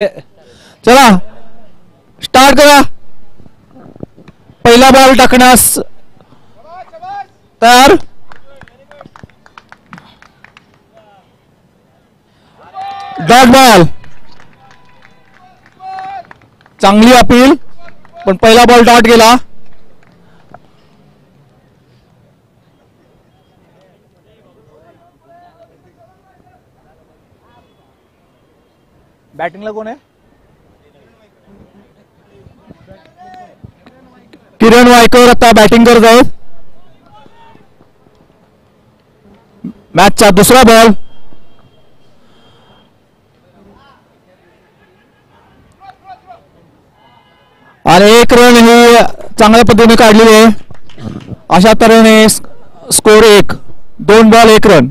चला स्टार्ट करा. पहिला बॉल टाकण्यास तयार. Dot ball. चांगली अपील पण पहिला बॉल डॉट गेला. बॅटिंगला कोण आहे? किरण वायकर आता बॅटिंग करत आहेत. मॅचचा दुसरा बॉल. आणि एक रन ही चांगल्या पद्धतीने काढलेली आहे. अशा तऱ्हेने score 1. 2 ball 1 run.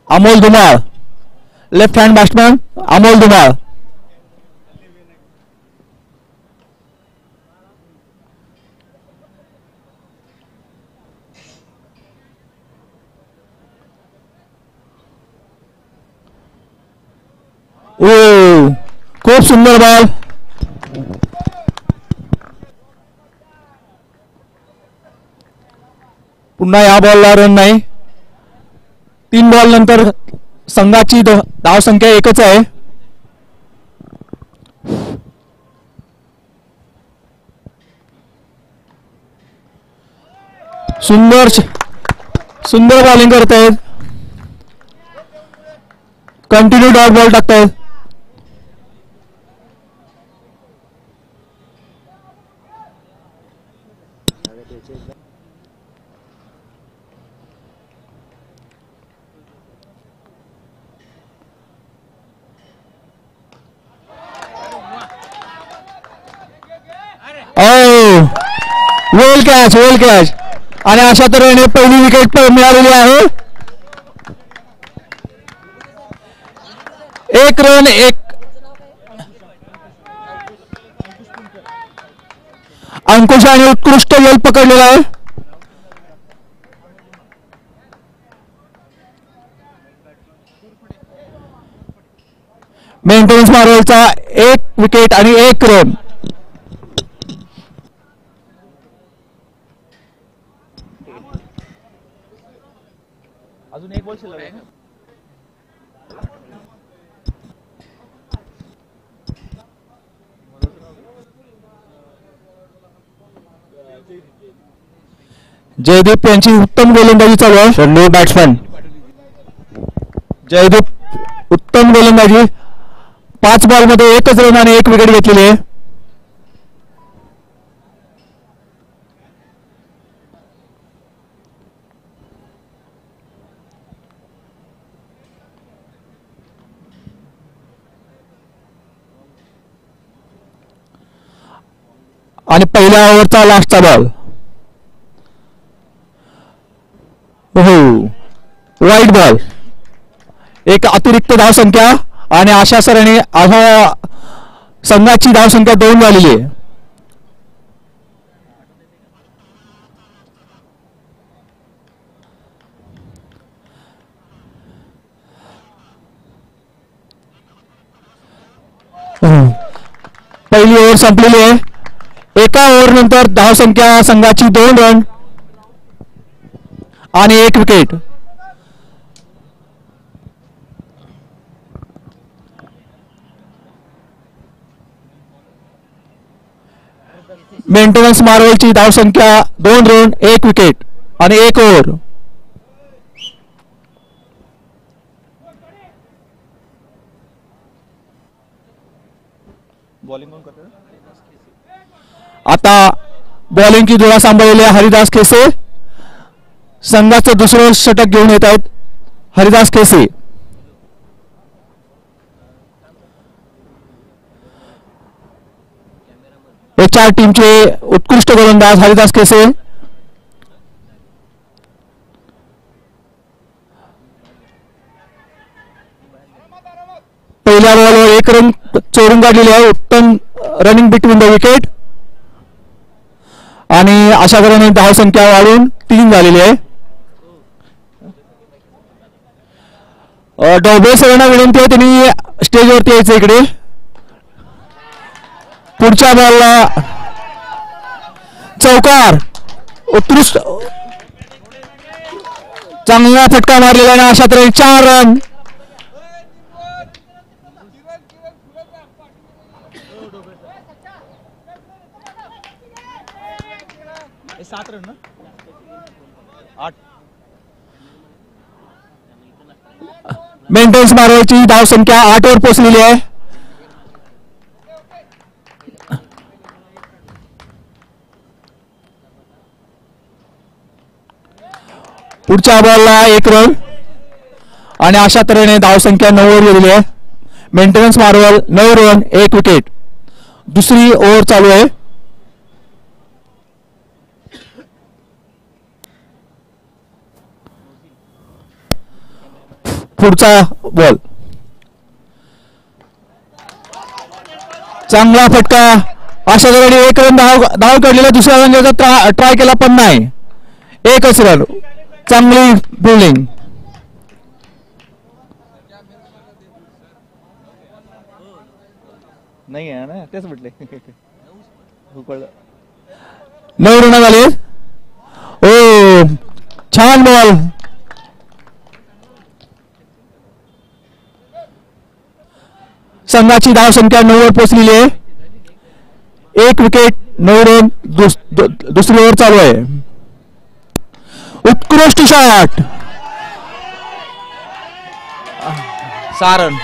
Amol Dhumal, left hand batsman Amol Dhumal. ओ खूप सुंदर बॉल. पुन्हा या बॉलला रन नाही. 3 बॉल नंतर संघाची धाव संख्या 1च आहे. सुंदर बॉलिंग करतायत. कंटिन्यू डॉट बॉल टाकतायत. Well catch. आणि अशा तऱ्हेने पहिली विकेट मिळालेली आहे. 1 रन 1. अंकुश आणि उत्कृष्ट वेल पकडलेला आहे. मेंटेनन्स मार्वलचा 1 विकेट आणि 1 रन. अजून 1 बॉल शिल्लक आहे. जयदीप यांची उत्तम गोलंदाजी चालू आहे. न्यू बॅट्समॅन जयदीप उत्तम गोलंदाजी. 5 बॉल मध्ये 1च रन आणि 1 विकेट घेतलेली आहे. आणि पहिल्या ओव्हरचा लास्टचा बॉल. White ball. एक अतिरिक्त धाव संख्या आणि अशा सराने संघाची धाव संख्या 2 झालेली आहे. पहिली ओव्हर संपलेली आहे. एका ओव्हर नंतर धाव संख्या संघाची 2 रन आणि 1 विकेट. मेंटेनन्स मार्वलची धाव संख्या 2 रन 1 विकेट आणि 1 ओव्हर. आता बॉलिंगची धुरा सांभाळलेली हरिदास केसे. संघाचं दुसरं षटक घेऊन येत आहेत हरिदास केसे. HR टीमचे उत्कृष्ट गोलंदाज हरिदास केसे. पहिल्या बॉलवर 1 रन चोरून काढलेले आहे. उत्तम रनिंग बिटवीन द विकेट. आणि अशा तऱ्हेने धावसंख्या वाढून 3 झालेली आहे. डोबे सरांना विनंती आहे त्यांनी स्टेजवरती यायचं इकडे. पुढच्या बॉलला चौकार, उत्कृष्ट चांगला फटका मारलेला आहे. अशा तऱ्हेने 4 रन. मेंटेन्स मारवायची धावसंख्या 8 वर पोहोचलेली आहे. पुढच्या बॉलला 1 रन आणि अशा तऱ्हेने धावसंख्या 9 वर गेलेली आहे. Maintenance Marvel 9 run 1 wicket. दुसरी ओव्हर चालू आहे. पुढचा बॉल चांगला फटका. अशा तऱ्हेने 1 रन धाव काढलेला. दुसऱ्या रनचा ट्राय केला पण नाही. 1च रन. चांगली फिल्डिंग. नाही आहे ना, तेच म्हटले. 9 रन झाले. ओ छान बॉल. संघाची धावसंख्या 9 वर पोहोचलेली आहे. 1 विकेट 9 रन. दुसरी ओव्हर चालू आहे. उत्कृष्ट शॉट. 6 रन.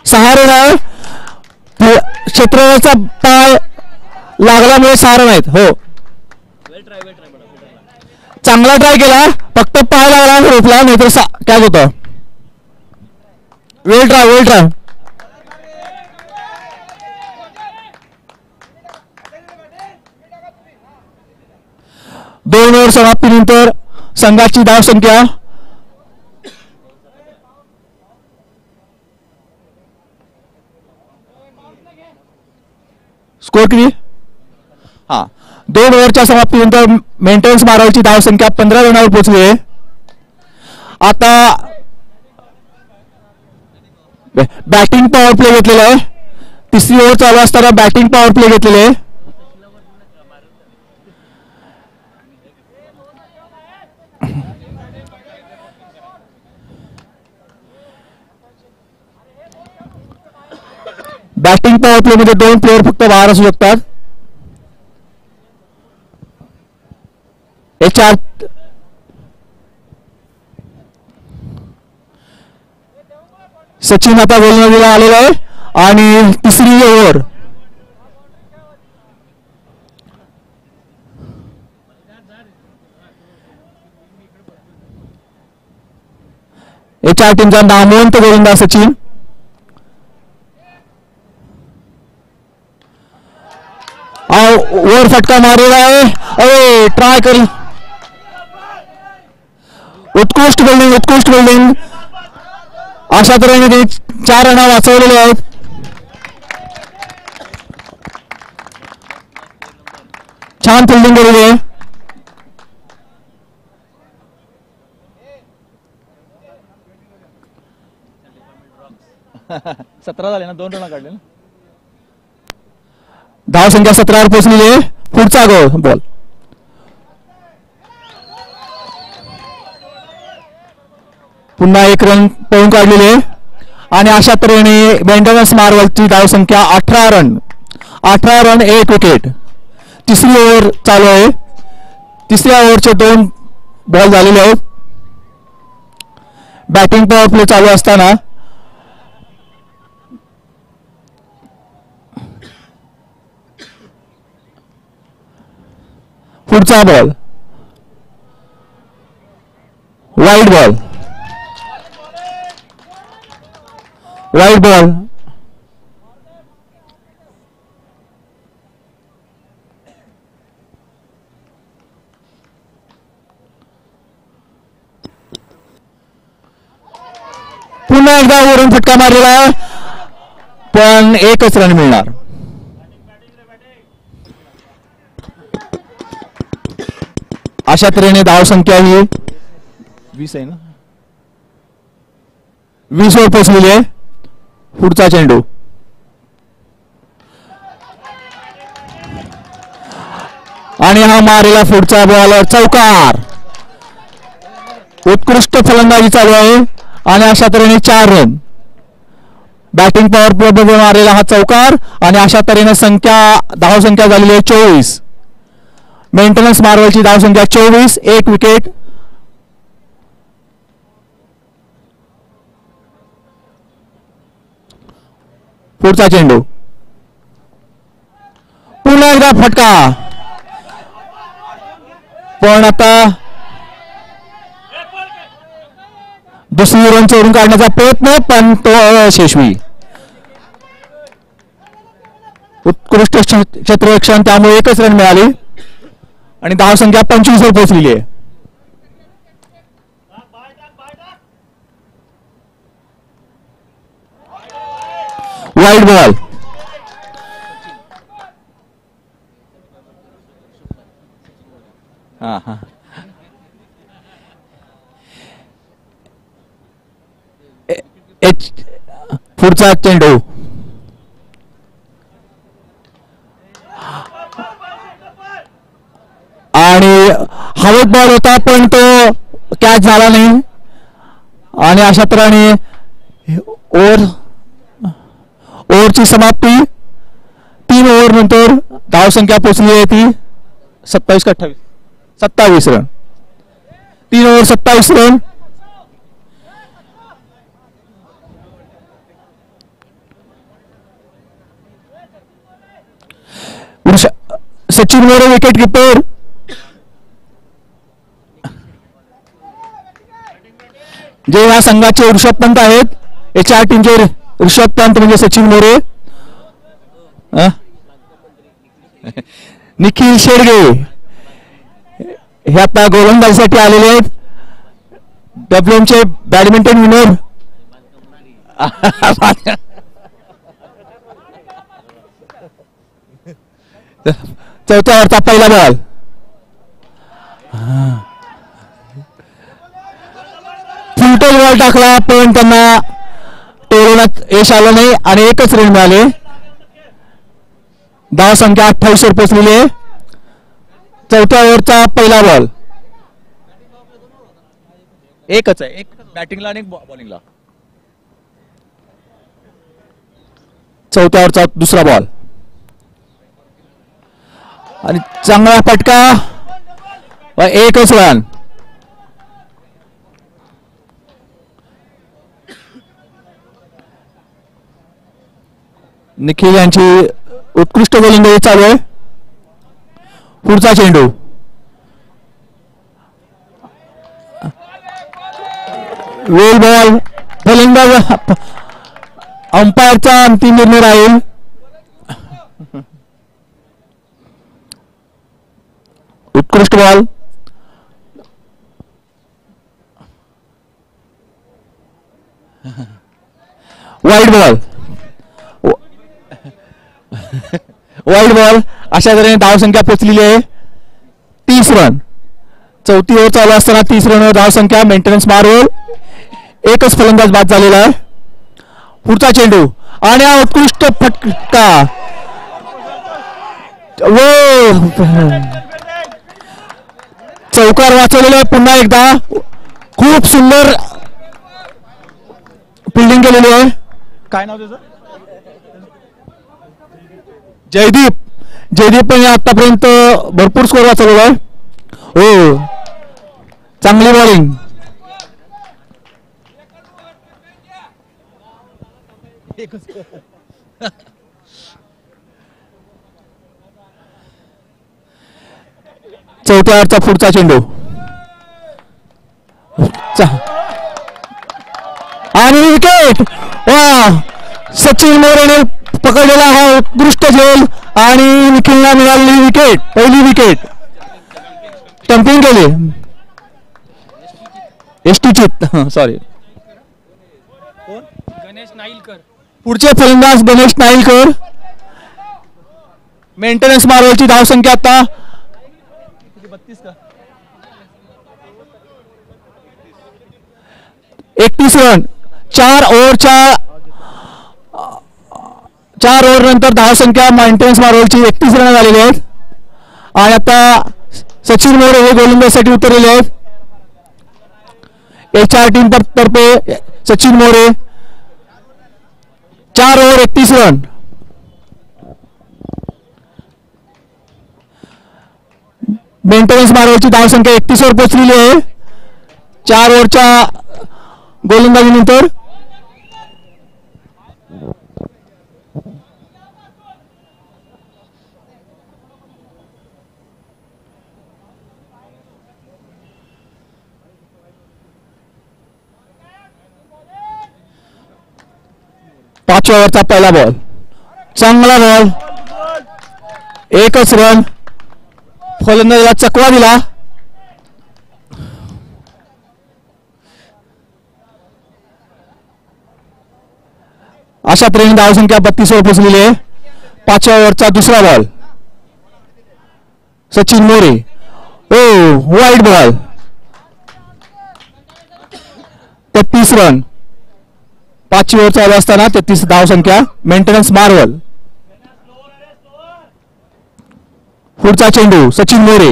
6 रन. क्षेत्ररक्षकाचा पाय लागल्यामुळे 6 रन आहेत. हो चांगला ट्राय केला, फक्त पाय लागला रोखला, नाही तर काय होतं. Well try. 2 ओव्हर समाप्तीनंतर संघाची धावसंख्या स्कोर किती. 2 ओव्हरच्या समाप्तीनंतर मेंटेनन्स मार्वलची धावसंख्या 15 रनावर पोहोचली आहे. आता बॅटिंग पॉवर प्ले घेतलेला आहे. तिसरी ओव्हर चालू असताना बॅटिंग पॉवर प्ले घेतलेले आहे. बॅटिंग पॉवर प्ले मध्ये 2 प्लेयर फक्त बाहेर असू शकतात. सचिन आता गोलंदाजीला आलेला आहे आणि तिसरी ओव्हर. या टीमचा नामवंत गोलंदाज सचिन. वर फटका मारलेला आहे. ट्राय कर. उत्कृष्ट बिल्डिंग. अशा तऱ्हेने 4 रन वाचवलेले आहेत. छान फिल्डिंग केलेली आहे. सतरा झाले ना, 2 रन काढले ना. धावसंख्या 17 वर पोहोचलेली आहे. पुढचा बॉल पुन्हा 1 रन पळून काढलेले आहे आणि अशा तऱ्हेने मेंटेनन्स मार्वलची धावसंख्या 18 रन 1 विकेट. तिसरी ओव्हर चालू आहे. तिसऱ्या ओव्हरचे 2 बॉल झालेले आहेत. बॅटिंग पॉवर प्ले चालू असताना पुढचा बॉल वाईड बॉल. पुन्हा एकदा वरून फटका मारलेला आहे पण 1च रन मिळणार. अशा तऱ्हेने धावसंख्या ही 20 आहे ना. 20 वर पोहोचलेली आहे. पुढचा चेंडू आणि हा मारेला पुढचा बॉलर चौकार. उत्कृष्ट फलंदाजी चालू आहे आणि अशा तऱ्हेने 4 रन. बॅटिंग पॉवर प्ले मध्ये मारलेला हा चौकार आणि अशा तऱ्हेने धावसंख्या झालेली आहे 24. मेंटेनन्स मार्वलची धावसंख्या 24, 1 विकेट. पुढचा चेंडू पुन्हा एकदा फटका, पण आता दुसरी रन चोरून काढण्याचा प्रयत्न, पण तो अयशस्वी. उत्कृष्ट क्षेत्ररक्षण, त्यामुळे 1च रन मिळाली आणि धावसंख्या 25 वर पोहोचलेली आहे. Wide ball. हा हा. पुढचा चेंडू आणि हवेत बॉल होता, पण तो कॅच झाला नाही आणि अशा तऱ्हेने ओव्हरची समाप्ती. 3 ओव्हर नंतर धावसंख्या पोहोचली आहे ती 27 का 28. 27 run. 3 over 27 run. Sachin More wicket keeper. जे या संघाचे ऋषभ पंत आहेत, या टीमचे ऋषभ पंत म्हणजे सचिन मोरे. निखिल शेडगे हे आता गोलंदाजीसाठी आलेले आहेत. WMचे बॅडमिंटन विनर. चौथ्या ओव्हरचा पहिला बॉल. फुलटोल बॉल टाकला, पण त्यांना टोलवण्यात यश आलं नाही आणि 1च रन मिळाले. धावसंख्या 28 वर पोहोचलेली आहे. चौथ्या ओव्हरचा पहिला बॉल. एकच आहे, एक बॅटिंगला आणि बॉलिंगला. चौथ्या ओव्हरचा दुसरा बॉल आणि चांगला फटका व 1च रन. निखिल यांची उत्कृष्ट गोलंदाजी चालू आहे. पुढचा चेंडू वेल बॉल. फलंदाज अंपायरचा अंतिम निर्णय राहील. उत्कृष्ट ball. Wide ball. Wide ball. अशा तऱ्हेने धावसंख्या पोहोचलेली आहे 30 रन. चौथी ओव्हर चालू असताना 30 रनवर धावसंख्या. मेंटेनन्स मारवर 1च फलंदाज बाद झालेला आहे. पुढचा चेंडू आणि हा उत्कृष्ट फटका. चौकार वाचवलेला आहे. पुन्हा एकदा खूप सुंदर फिल्डिंग केलेली आहे. काय नाव त्याचं? जयदीप. जयदीप पण आतापर्यंत भरपूर स्कोर वाचवलेला आहे. हो, चांगली बॉलिंग. चौथ्या ओव्हरचा पुढचा चेंडू आणि विकेट. वा, सचिन मोरेने पकडलेला हा उत्कृष्ट झेल आणि निखिलला मिळालेली विकेट. पहिली विकेट स्टंपिंग केली. एसटीचित, सॉरी. गणेश नाईलकर. पुढचे फलंदाज गणेश नाईलकर. मेंटेनन्स मार्वलची धावसंख्या आता 31 रन. 4 ओव्हर नंतर धावसंख्या मेंटेनन्स मार्वलची 31 रन झालेली आहेत. आणि आता सचिन मोरे हे गोलंदाजीसाठी उतरलेले आहेत. HR टीम तर्फे Sachin More 4 over 31 run. Maintenance मार्वलची धावसंख्या 31 वर पोहोचलेली आहे 4 ओव्हरच्या गोलंदाजीनंतर. पाचव्या ओव्हरचा पहिला बॉल. चांगला बॉल. एकच रन. फलंदाजाला चकवा दिला. अशा तऱ्हेने धावसंख्या 32 वर पोहोचलेली आहे. पाचव्या ओव्हरचा दुसरा ball. Sachin More. Wide ball. 33 run. 5 over चालू असताना 33 धावसंख्या. Maintenance marvel. पुढचा चेंडू सचिन मोरे.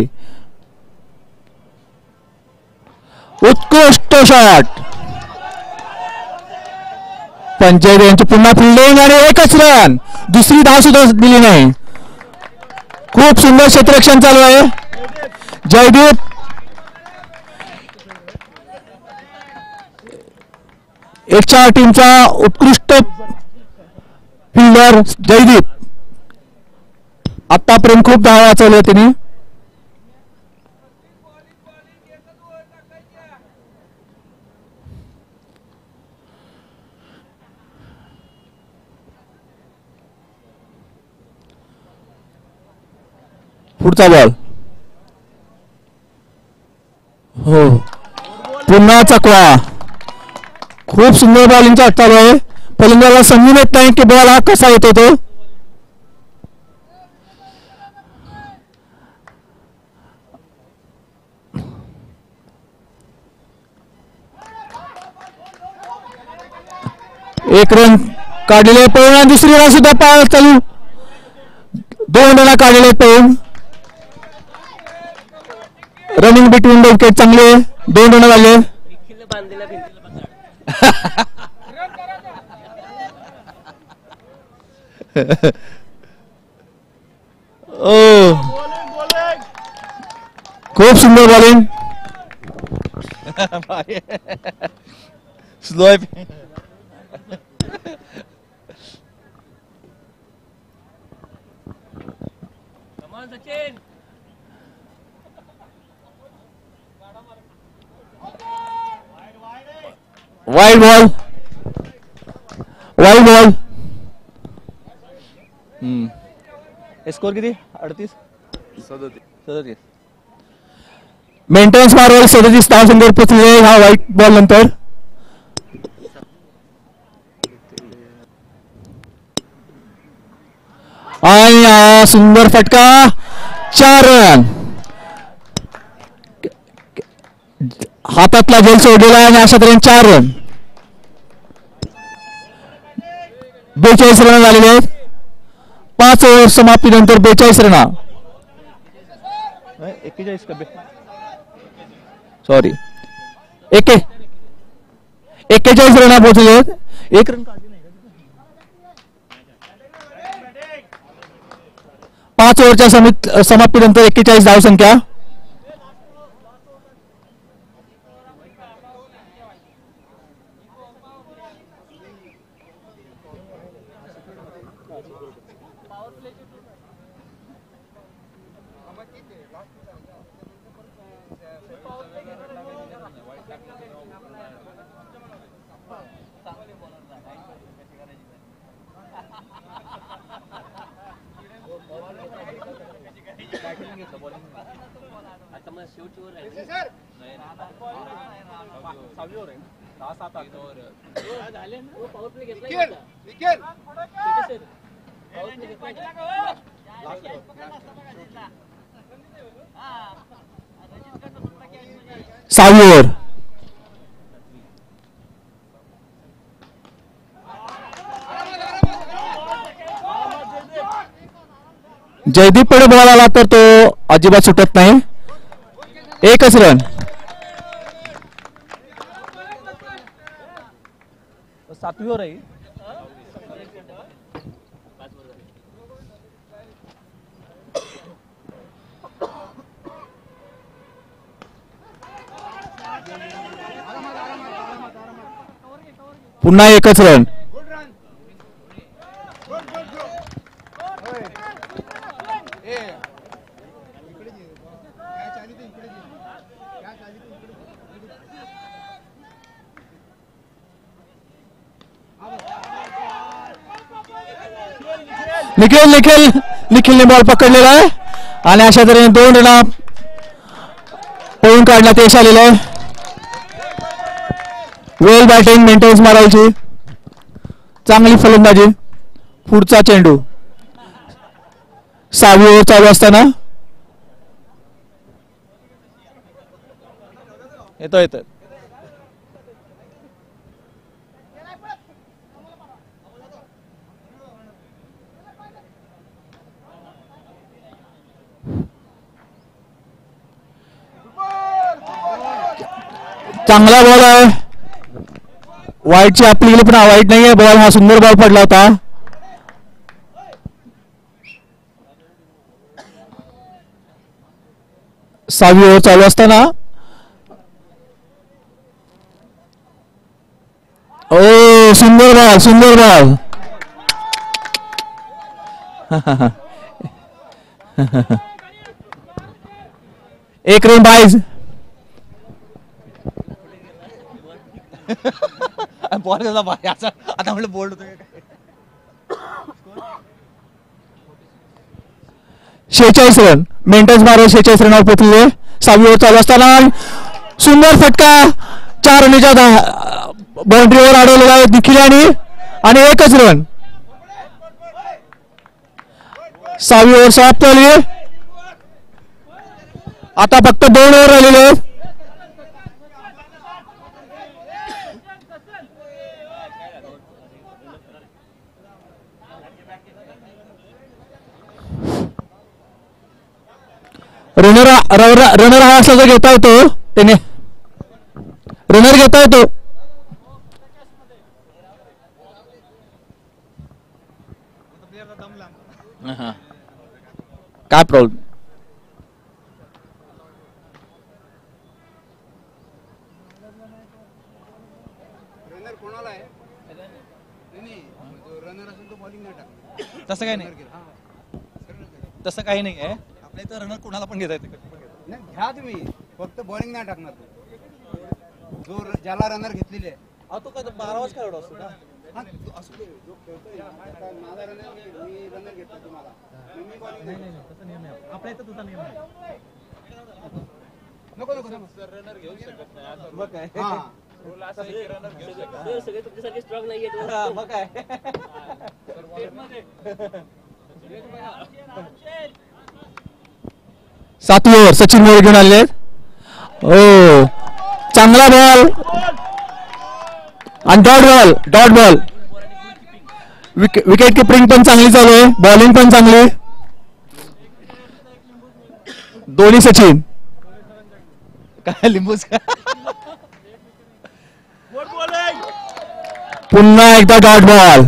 उत्कृष्ट शॉट. पंचायत यांची पुन्हा फिल्डिंग आणि एकच रन. दुसरी धाव सुद्धा दिली नाही. खूप सुंदर क्षेत्ररक्षण चालू आहे. जयदीप HR टीमचा उत्कृष्ट फिल्डर जयदीप. आतापर्यंत खूप धावा वाचवल्या त्यांनी. पुढचा बॉल. हो पुन्हा चकवा. खूप सुंदर बॉलिंगचा चालू आहे. फलंदाजाला समजून येत नाही की बॉल हा कसा येतो तो. एक रन काढलेले पळून आणि दुसरी रन सुद्धा चालू. 2 रन काढलेले पळून. रनिंग बिटवीन द विकेट चांगले. 2 रन झाले. खूप सुंदर बॉलिंग. स्लो आहे. Wide ball. Wide ball. Score किती 38 मेंटेनन्स मार्वल 37 धावसंख्येवर पोहोचले हा व्हाईट बॉल नंतर. आणि सुंदर फटका. 4 रन. हातातला झेल सोडलेला आणि अशा तऱ्हेने 4 रन. 42 रन झालेले आहेत. 5 ओव्हर समाप्तीनंतर 42 रन. 41 का सॉरी 41 रन पोहोचले आहेत. 1 रन 5 ओव्हरच्या समाप्तीनंतर 41 धावसंख्या. सहावी ओव्हर. जयदीप पुढे बॉल आला तर तो अजिबात सुटत नाही. एकच रन. सातवी ओव्हर आहे. पुन्हा एकच रन. निखिलने बॉल पकडलेला आहे आणि अशा तऱ्हेने 2 रन पळून काढण्यात यश आलेलं आहे. वेल बॅटिंग मेंटेन्स मारायची, चांगली फलंदाजी. पुढचा चेंडू 6वी ओव्हर चालू असताना येतो. चांगला बॉल आहे. वाईटची आपली गेली पण वाईट नाहीये. बॉल हा सुंदर बॉल पडला होता. सहावी ओव्हर चालू असताना ओ सुंदर बॉल. एक रन बाईज. बॉल आता म्हटलं बोल्ड होतो. 46 रन मेंटेन्स मारून 46 रनवर पोहोचले. 6वी ओव्हर चालू असताना सुंदर फटका 4 रनच्या बाउंड्रीवर अडवलेला आहे निखिल आणि एकच रन. 6वी ओव्हर समाप्त झाली. आता फक्त 2 ओव्हर राहिलेले आहेत. रनर हा असा जो घेता येतो त्याने रनर घेता येतो. काय प्रॉब्लेम. तसं काही नाही. तसं काही नाही आहे. आपल्या इथं रनर कोणाला पण घेता येते. घ्या तुम्ही, फक्त बॉलिंग नाही टाकणार. जो ज्याला रनर घेतलेले आहे तो काय 12 खेळाडू असतो का. असू दे, जो खेळतोय माझा रनर मी रनर घेतला तुम्हाला मी बॉलिंग नाही. तसा नियम आहे आपल्या इथं. तुझा नियम आहे. नको रनर घेऊ शकत नाही. मग काय सगळे तुमच्यासारखे स्ट्रॉंग नाहीये. मग काय 7वी ओव्हर सचिन मोरे घेऊन आले. हो चांगला बॉल आणि डॉट बॉल. विकेट किपिंग पण चांगली चालू आहे. बॉलिंग पण चांगली. दोन्ही सचिन. काय लिंबूच का. पुन्हा एकदा डॉट बॉल.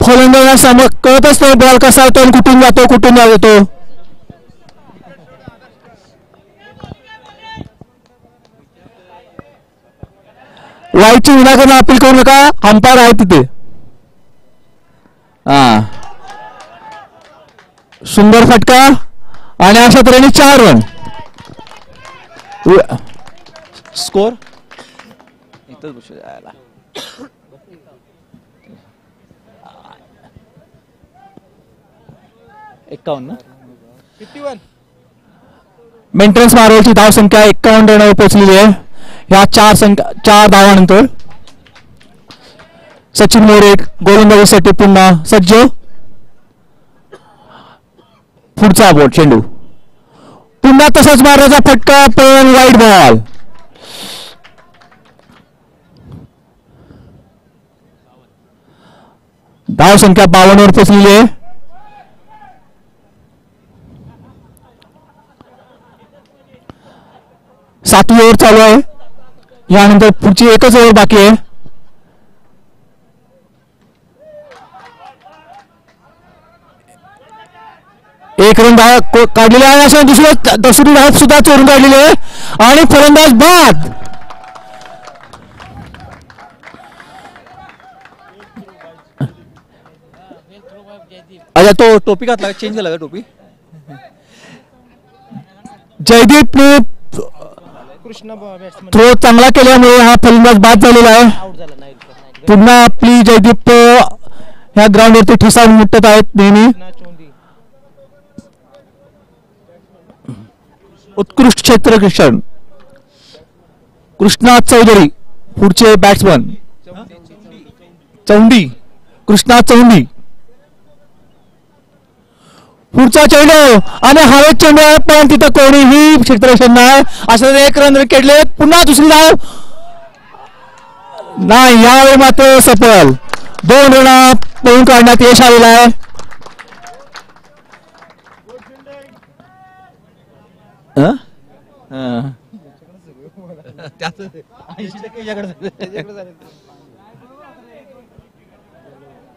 फलंदाजांना कळतच नाही बॉल कसा येतो आणि कुठून जातो. वाईटची विनाकारण अपील करू नका. अंपायर आहे तिथे. सुंदर फटका आणि अशा तऱ्हेने 4 रन. स्कोर इथंच बसू द्यायला. एकावन्न 51. मेंटेन्स मार्वलची धाव संख्या 51 रनवर पोहोचलेली आहे. ह्या 4 धावानंतर सचिन मोरे गोलंदाजीसाठी पुन्हा सज्ज. पुढचा बॉल चेंडू पुन्हा तसाच मारायचा फटका पण वाईट बॉल. धाव संख्या 52 वर पोहोचलेली आहे. 7वी ओव्हर चालू आहे. यानंतर पुढची एकच ओव्हर बाकी आहे. एक रन धाव काढलेली आहे. अशा दुसरी धाव सुद्धा चोरून काढलेली आहे आणि फलंदाज बाद. अच्छा तो टोपी घातला चेंज झाला का टोपी. जयदीपने थ्रो चांगला केल्यामुळे हा फलंदाज बाद झालेला आहे. पुन्हा आपली जयदीप ह्या ग्राउंडवरती ठिसा उमटत आहेत नेहमी. उत्कृष्ट क्षेत्ररक्षण कृष्णा चौधरी पुढचे बॅट्समन. चौंडी कृष्णा चौंडी पुढचा चेंडू आणि हवेत चेंडू आहे पण तिथं कोणीही क्षेत्ररक्षण नाही. असं 1 रन केले. पुन्हा दुसरी धाव नाही. यावेळी मात्र सफल 2 रन पळून काढण्यात यश आलेलं आहे.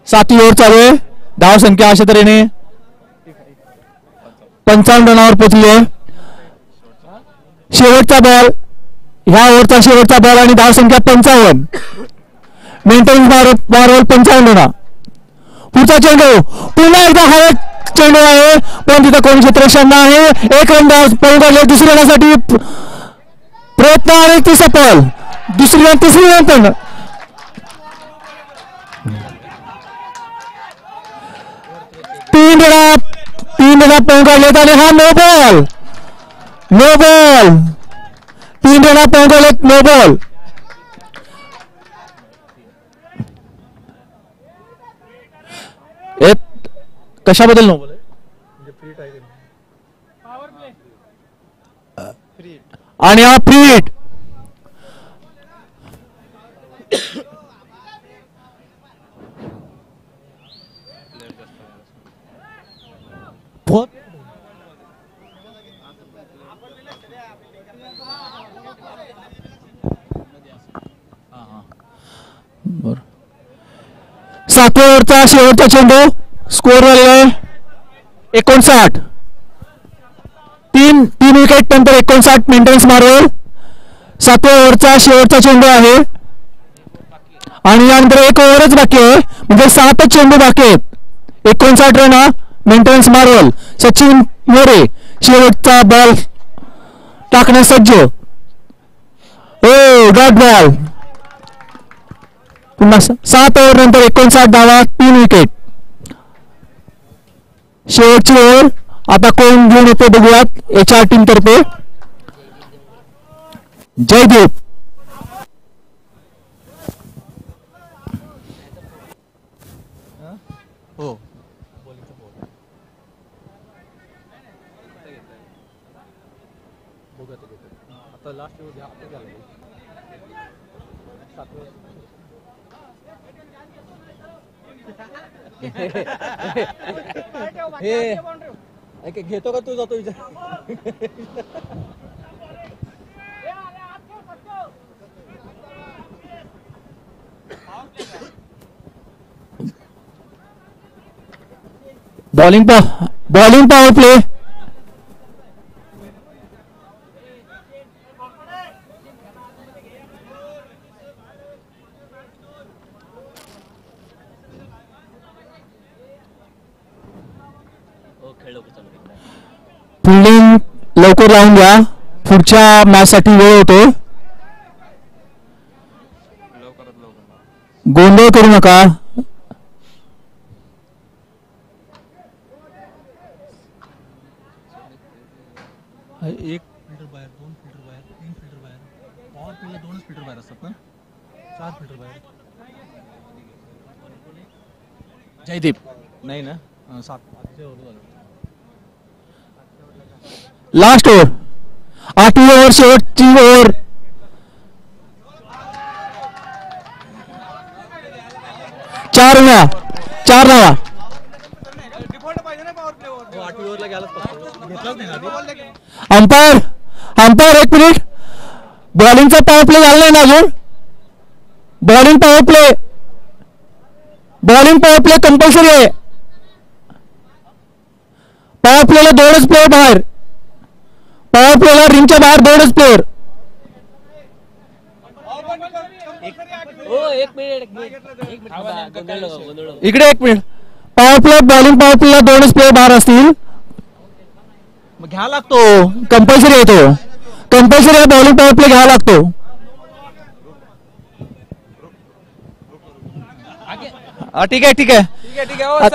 सातवी ओव्हर चालू आहे. धाव संख्या अशा तऱ्हेने 55 रनावर पोहोचली आहे. शेवटचा बॉल ह्या ओव्हरचा शेवटचा बॉल आणि धाव संख्या 55. Maintenance Marvel 55 run. पुढचा चेंडू पुन्हा एकदा हवेत चेंडू आहे पण तिथं कोणी क्षेत्ररक्षण नाही. 1 रन पळून काढले. दुसऱ्या रनासाठी प्रयत्न आणि ती सफल. दुसरी रन तिसरी रन पण तीन रन पळून काढलेत आणि हा नो बॉल. 3 रन पळून काढलेत. No ball. कशाबद्दल नो बॉल आणि हा फ्री हिट. सातव्या ओव्हरचा शेवटचा चेंडू. स्कोर झालेला आहे 59. 3 विकेट नंतर 59 मेंटेनन्स मारवल. 7व्या ओव्हरचा शेवटचा चेंडू आहे आणि यानंतर 1 ओव्हरच बाकी आहे म्हणजे 7 चेंडू बाकी आहेत. 59 run maintenance Marvel. Sachin More शेवटचा बॉल टाकण्यास सज्ज. Dot ball. पुन्हा 7 ओव्हर नंतर 59 धावा 3 विकेट. शेवटची ओव्हर आता कोण घेऊन येते बघूयात HR टीम तर्फे. जयदीप. हो आता लास्ट हे घेतो का तू जातो विचार. Bowling power play. फिल्डिंग लवकर लावून घ्या. पुढच्या मॅच साठी वेळ होतो. गोंधळ करू नका. एक फिल्टर बाहेर 2 फिल्टर बाहेर 3 फिल्टर बाहेर. पॉवर प्लेला 2च फिल्टर बाहेर असतात ना. 4 फिल्टर बाहेर. जयदीप नाही ना 7. लास्ट ओव्हर 8वी ओव्हर शेवटची ओव्हर. चार धावा. Umpire 1 minute. बॉलिंगचा पॉवर प्ले झाला नाही ना अजून. बॉलिंग पॉवर प्ले कंपल्सरी आहे. पॉवर प्लेला 2च प्लेयर बाहेर. पॉवर प्लेला रिंगच्या बाहेर 2च प्लेयर. इकडे 1 मिनिट. पॉवर प्लेला 2च प्लेयर बाहेर असतील. घ्यावा लागतो. कंपल्सरी आहे तो. कंपल्सरी आहे बॉलिंग पॉवर प्ले घ्यावा लागतो. ठीक आहे.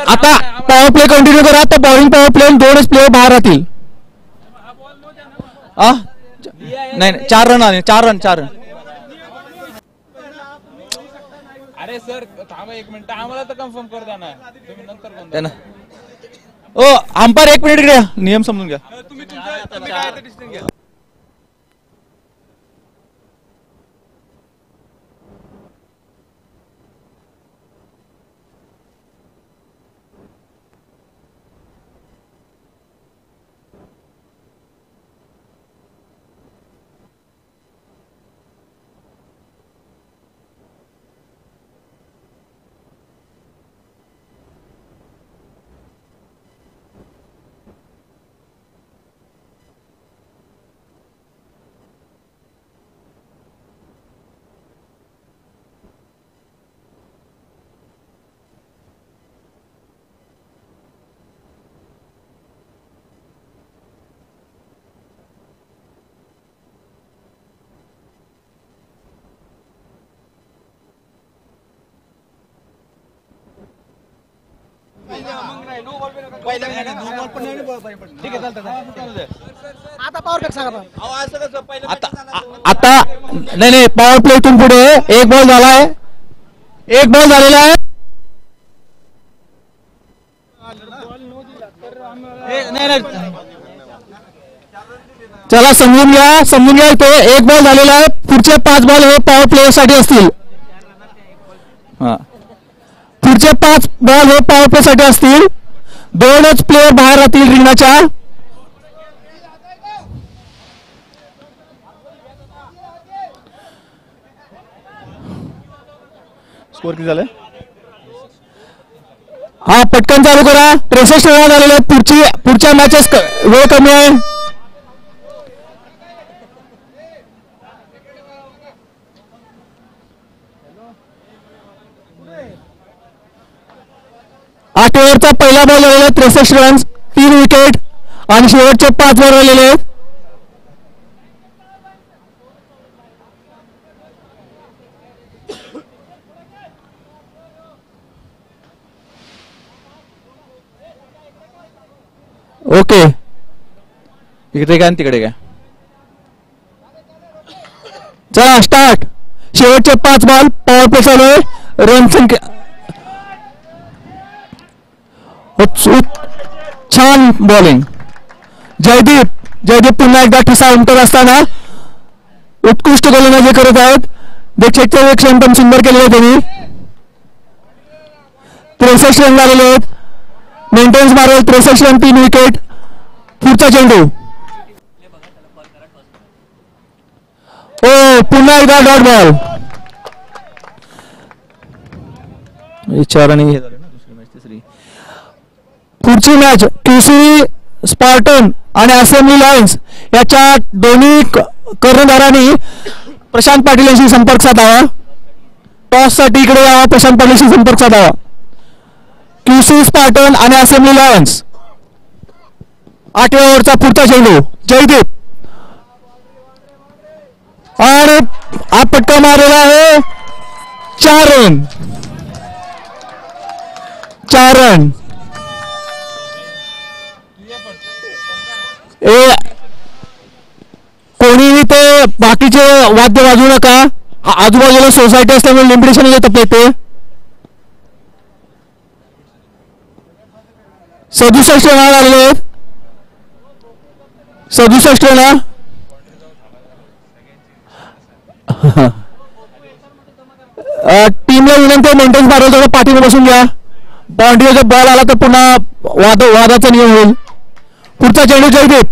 आता पॉवर प्ले कंटिन्यू करा. आता बॉलिंग पॉवर प्ले 2च प्लेयर बाहेर राहतील. नाही 4 रन आले. 4 रन. अरे सर थांबा 1 मिनिट, आम्हाला तर कन्फर्म कर द्या ना, तुम्ही नंतर ओ अंपायर 1 मिनिट इकडे. नियम समजून घ्या. आता नाही पॉवर प्ले इथून पुढे 1 बॉल झालाय. 1 बॉल झालेला आहे. चला समजून घ्या इथे 1 बॉल झालेला आहे. पुढचे 5 बॉल हे पॉवर प्ले साठी असतील. पुढचे 5 बॉल हे पॉवर प्ले साठी असतील. 2च प्लेयर बाहेर राहतील रिंगणाच्या. स्कोर किती झालं? हा पटकन चालू करा. 63 रन झालेले आहेत. पुढच्या मॅचेस वेळ कमी आहे. आठ ओव्हरचा पहिला बॉल झालेला 63 रन, 3 विकेट आणि शेवटचे 5 बॉल राहिलेले आहेत. ओके इकडे काय तिकडे काय. चला स्टार्ट. शेवटचे 5 बॉल पॉवर प्ले चालू आहे. रन संख्या छान बॉलिंग. जयदीप पुन्हा एकदा ठिसा उमटत असताना उत्कृष्ट गोलंदाजी करत आहेत. क्षेत्ररक्षण पण सुंदर केलेलं आहे त्यांनी. 63 रन झालेले आहेत. मेंटेन्स मारेल 63 रन, 3 विकेट. पुढचा चेंडू. ओ पुन्हा एकदा डॉट बॉल. 4 आणि दुसरी मॅच तिसरी. पुढची मॅच क्यूसी स्पार्टन आणि असेंब्ली लायन्स याच्या दोन्ही कर्णधारांनी प्रशांत पाटील यांशी संपर्क साधावा. टॉस साठी इकडे यावा. प्रशांत पाटीलशी संपर्क साधावा. क्यूसी स्पार्टन आणि असेंब्ली लायन्स. 8व्या ओव्हरचा पुढचा चेंडू. जयदीप आणि हा पटका मारलेला आहे. 4 रन. 4 रन. कोणीही ते बाकीचे वाद्य वाजवू नका. आजूबाजूला सोसायटी असल्यामुळे लिमिटेशन येत येते. 67 रन आलेले आहेत. 67 रन. टीमला विनंती मेंटेन्स मारेल थोडं पाठीने बसून घ्या. बाउंड्री जर बॉल आला तर पुन्हा वादाचा नियम होईल. पुढचा चेंडू जयदीप.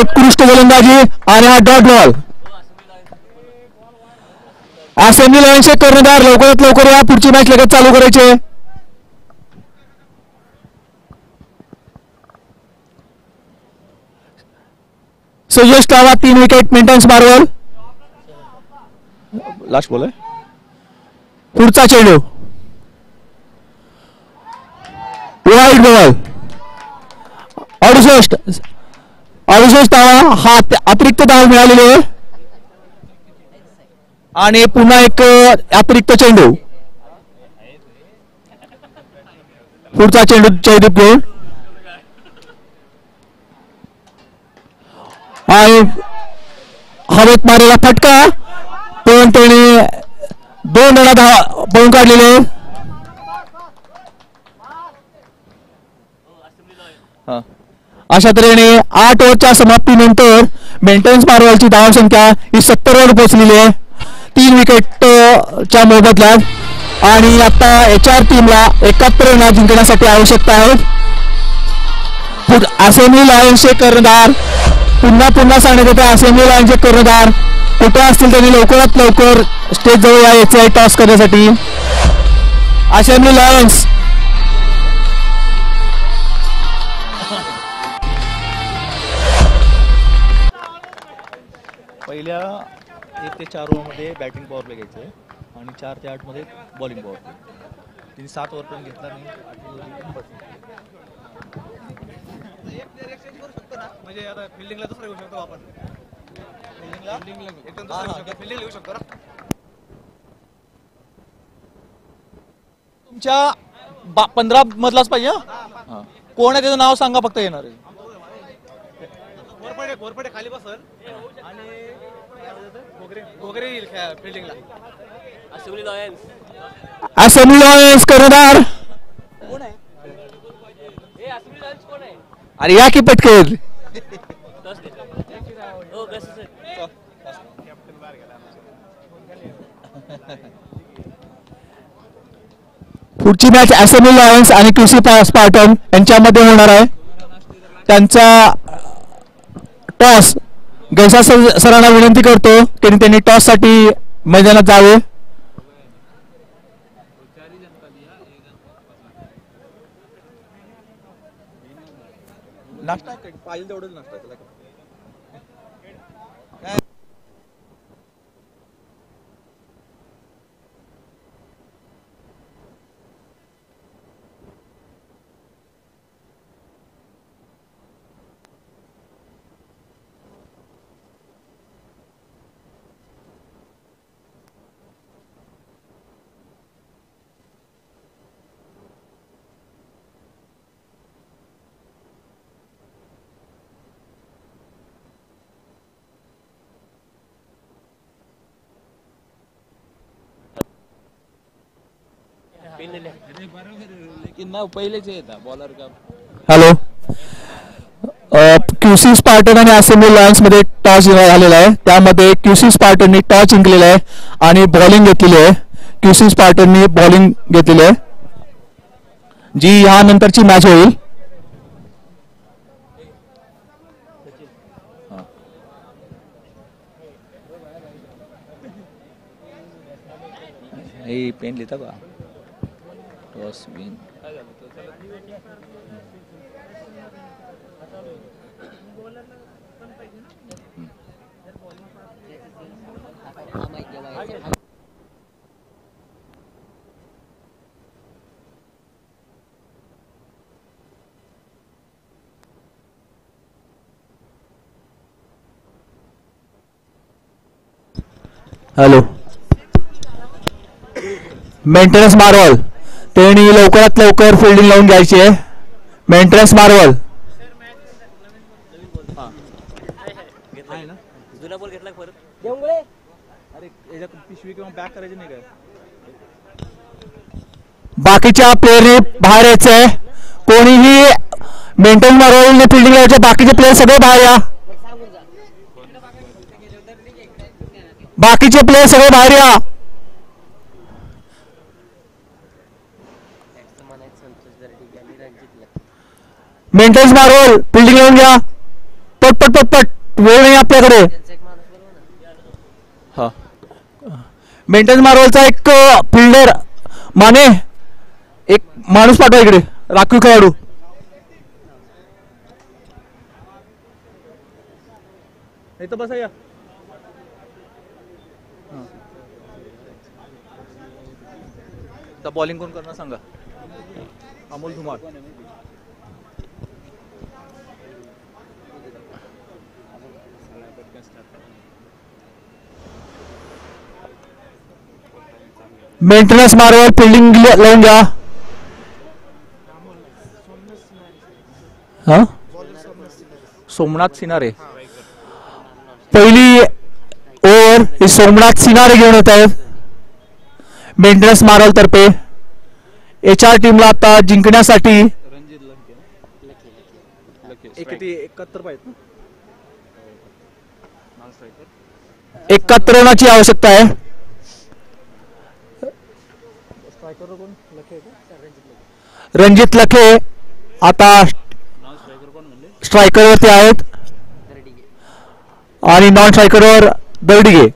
उत्कृष्ट गोलंदाजी आणि हा डॉट बॉल. असेंब्ली लाईनचे कर्णधार लवकरात लवकर या पुढची मॅच लगेच चालू करायचे. Suyash Tawa 3 wicket. Maintenance marvel last ball आहे. पुढचा चेंडू वाईट बॉल. 68 धावा हा अतिरिक्त धाव मिळालेली आहे आणि पुन्हा एक अतिरिक्त चेंडू. पुढचा चेंडू जयदीप घेऊन आणि हवेत मारलेला फटका पण त्याने 2 रन पळून काढलेले. अशा तऱ्हेने 8 ओव्हरच्या समाप्तीनंतर मेंटेनन्स मार्वलची धाव संख्या ही 70 वर पोहोचलेली आहे 3 विकेटच्या मोबदल्यात. आणि आता HR टीमला 71 रन जिंकण्यासाठी आवश्यकता आहे. असेंब्ली लायन्सचे कर्णधार पुन्हा सांगण्यात येते असेंब्ली लायन्सचे कर्णधार कुठे असतील त्यांनी लवकरात लवकर स्टेज जवळ यायचे टॉस करण्यासाठी. असेंब्ली लायन्स पहिल्या 1 ते 4 ओव्हरमध्ये बॅटिंग पॉवर प्ले घ्यायचं आहे आणि 4 ते 8 मध्ये बॉलिंग पॉवर प्ले. तिने 7 ओव्हर पण घेतला नाही. म्हणजे आता फिल्डिंगला दुसरा घेऊ शकतो आपण. फिल्डिंग घेऊ शकतो ना. तुमच्या 15 मधलाच पाहिजे. कोण आहे त्याचं नाव सांगा फक्त. येणार आहे घोरपडे खाली बसल आणि वगैरे फिल्डिंगला. असेंब्ली लायन्स कर्णधार कोण आहे. अरे या की पटकन. पुढची मॅच असेंब्ली लायन्स आणि QC स्पार्टन यांच्यामध्ये होणार आहे. त्यांचा टॉस गैसा सरांना विनंती करतो की त्यांनी टॉस साठी मैदानात जावे. नाश्ता पाहिजे तेवढंच नाश्ता त्याला. लेकिन ना पहिलेच येतात बॉलर का. हॅलो. QC स्पार्टन आणि असेंब्ली लायन्स मध्ये टॉस झालेला आहे. त्यामध्ये QC स्पार्टननी टॉस जिंकलेला आहे आणि बॉलिंग घेतलेली आहे. QC स्पार्टननी बॉलिंग घेतलेली आहे जी यानंतरची मॅच होईल. पेन लिहिता का. Toss win. Hello. Maintenance Marvel त्यांनी लवकरात लवकर फिल्डिंग लावून घ्यायची आहे. मेंटेनन्स मार्वल पिशवी किंवा बॅक करायची नाही काय. बाकीच्या प्लेयरने बाहेर यायचंय. कोणीही मेंटेनन्स मार्वलने फिल्डिंग लावायचे. बाकीचे प्लेयर सगळे बाहेर या. बाकीचे प्लेयर सगळे बाहेर या. मेंटेनन्स मार्वल फिल्डिंग लावून घ्या. पट पट पट वेळ नाही आपल्याकडे. हा मेंटेनन्स मार्वलचा एक फिल्डर माने, एक माणूस पाठवा इकडे राखीव खेळाडू. इथं बसा या. आता बॉलिंग कोण करणार सांगा. Amol Dhumal. Maintenance marvel fielding लावून घ्या. हा सोमनाथ सिनारे. पहिली ओव्हर ही सोमनाथ सिनारे घेऊन येत आहेत मेंटेनन्स मार्वल तर्फे. HR टीमला आता जिंकण्यासाठी एकाहत्तर पाहिजे. 71 रनाची आवश्यकता आहे. रणजित लखे आता स्ट्रायकरवरती आहेत आणि नॉन स्ट्रायकरवर दर्डिगे.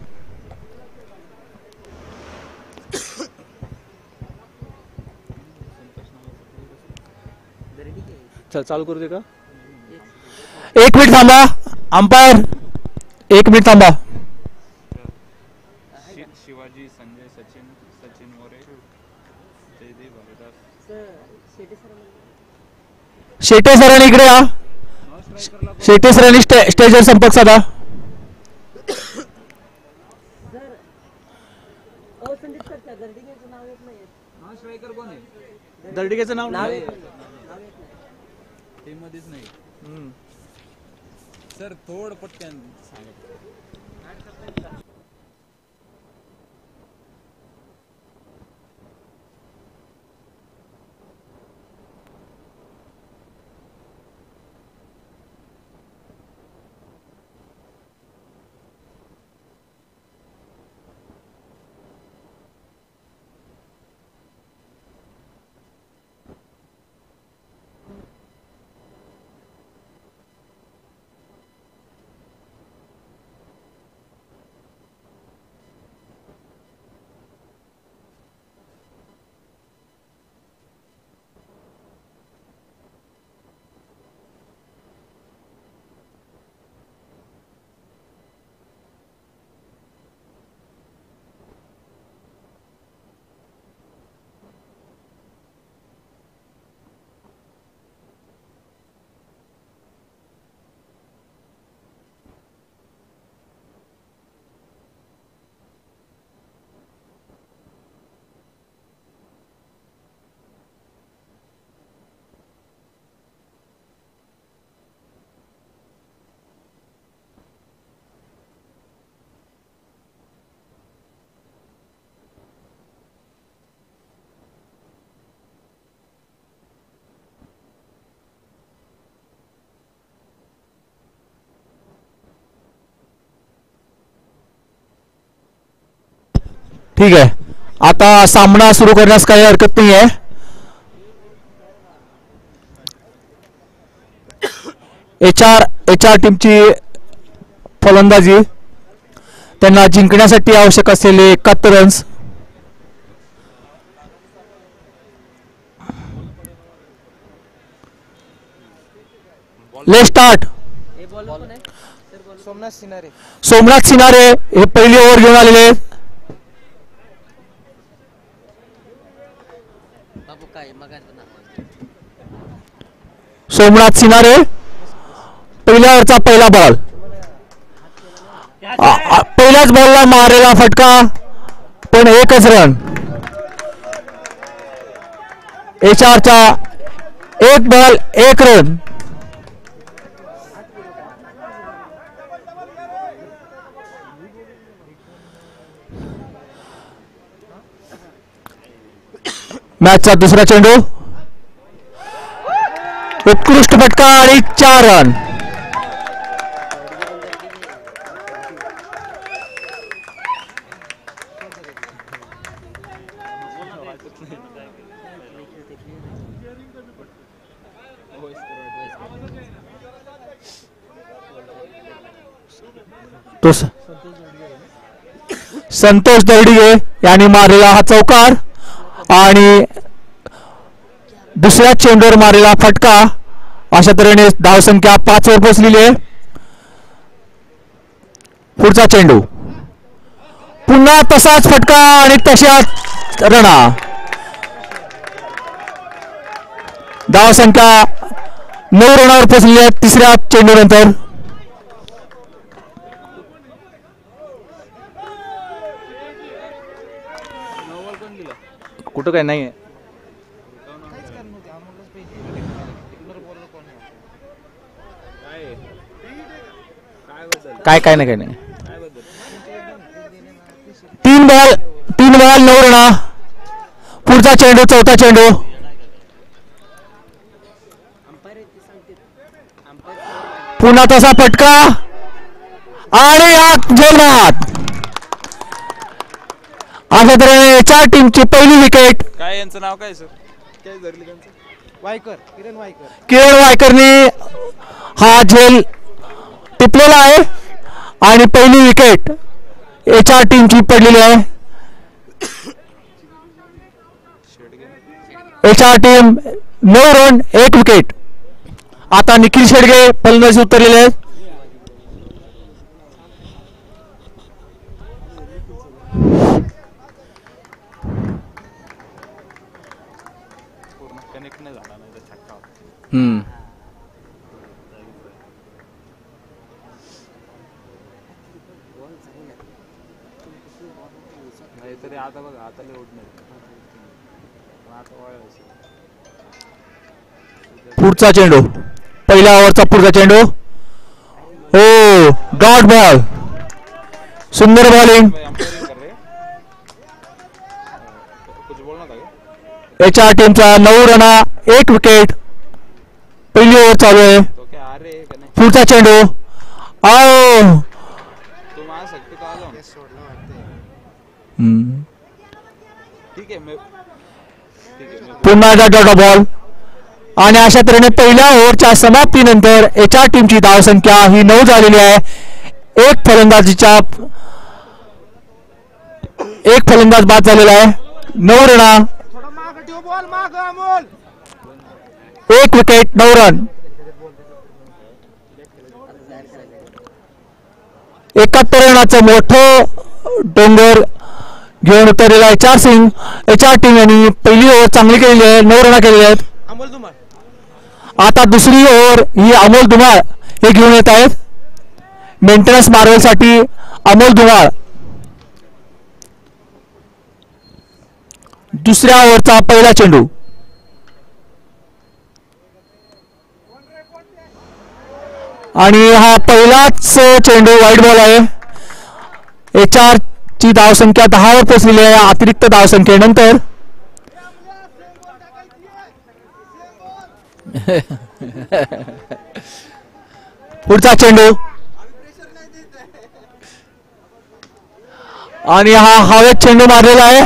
चल चालू करू दे का. 1 मिनिट थांबा. अंपायर 1 मिनिट थांबा. शिवाजी, संजय, सचिन, सचिन मोरे, जयदीप, हरिदास. शेटे सरांनी इकडे या. शेटे सरांनी स्टेजवर संपर्क साधा. दर्डिगेचं नाव नाही. टीम मध्येच नाही. सर थोडं पटकन सांगा. ठीक आहे. आता सामना सुरू करण्यास काही हरकत नाही आहे. HR टीमची फलंदाजी. त्यांना जिंकण्यासाठी आवश्यक असलेले 71 रन्स. ले स्टार्ट. सोमनाथ सिनारे हे पहिली ओव्हर घेऊन आलेले आहेत. सोमनाथ सिनारे पहिल्या ओव्हरचा पहिला बॉल. पहिल्याच बॉलला मारलेला फटका पण 1च रन. HR चा 1 बॉल 1 रन. मॅचचा दुसरा चेंडू. उत्कृष्ट फटका आणि 4 रन. तो संतोष दर्डिगे यांनी मारलेला हा चौकार आणि दुसऱ्या चेंडूवर मारलेला फटका. अशा तऱ्हेने धावसंख्या 5 वर पोहोचलेली आहे. पुढचा चेंडू पुन्हा तसाच फटका आणि तशाच रणा. धावसंख्या 9 रनावर पोहोचलेली आहे तिसऱ्या चेंडू नंतर. कुठं काय नाही काय काय नाही काय नाही. 3 बॉल 9 रना. पुढचा चेंडू चौथा चेंडू पुन्हा तसा फटका आणि झेलबाद. अशा तऱ्हेने 4 टीमची पहिली विकेट. काय यांचं नाव काय सर? काय धरली त्यांचं? वायकर, किरण वायकर. किरण वायकरने हा झेल टिपलेला आहे आणि पहिली विकेट या टीमची पडलेली आहे. HR team 9 run 1 wicket. आता निखिल शेडगे फलंदाजी उतरलेले आहेत. कनेक्ट नाही झाला नाही तर छक्का. नाहीतरी आता बघा आता लोट नाही. पुढचा चेंडू पहिल्या ओव्हरचा पुढचा चेंडू. हो डॉट बॉल. सुंदर बॉलिंग. HR टीमचा 9 रना 1 विकेट. पहिली ओव्हर चालू आहे. पुढचा चेंडू आओ पुन्हा डॉट बॉल. आणि अशा तऱ्हेने पहिल्या ओव्हरच्या समाप्तीनंतर HR टीमची धावसंख्या ही 9 झालेली आहे. एक फलंदाज बाद झालेला आहे. 9 रना 1 विकेट 9 रन. 71 रनाचं मोठं डोंगर घेऊन उतरलेला HR सिंग. HR टीम यांनी पहिली ओव्हर चांगली केलेली आहे. 9 रना केलेले आहेत. आता दुसरी ओव्हर ही अमोल धुमाळ हे घेऊन येत आहेत. मेंटेनन्स मार्वेलसाठी अमोल धुमाळ. दुसऱ्या ओव्हरचा पहिला चेंडू आणि हा पहिलाच चेंडू वाईट बॉल आहे. HR ची धावसंख्या 10 वर पोहोचलेली आहे अतिरिक्त धावसंख्येनंतर. पुढचा चेंडू आणि हा हवेत चेंडू मारलेला आहे.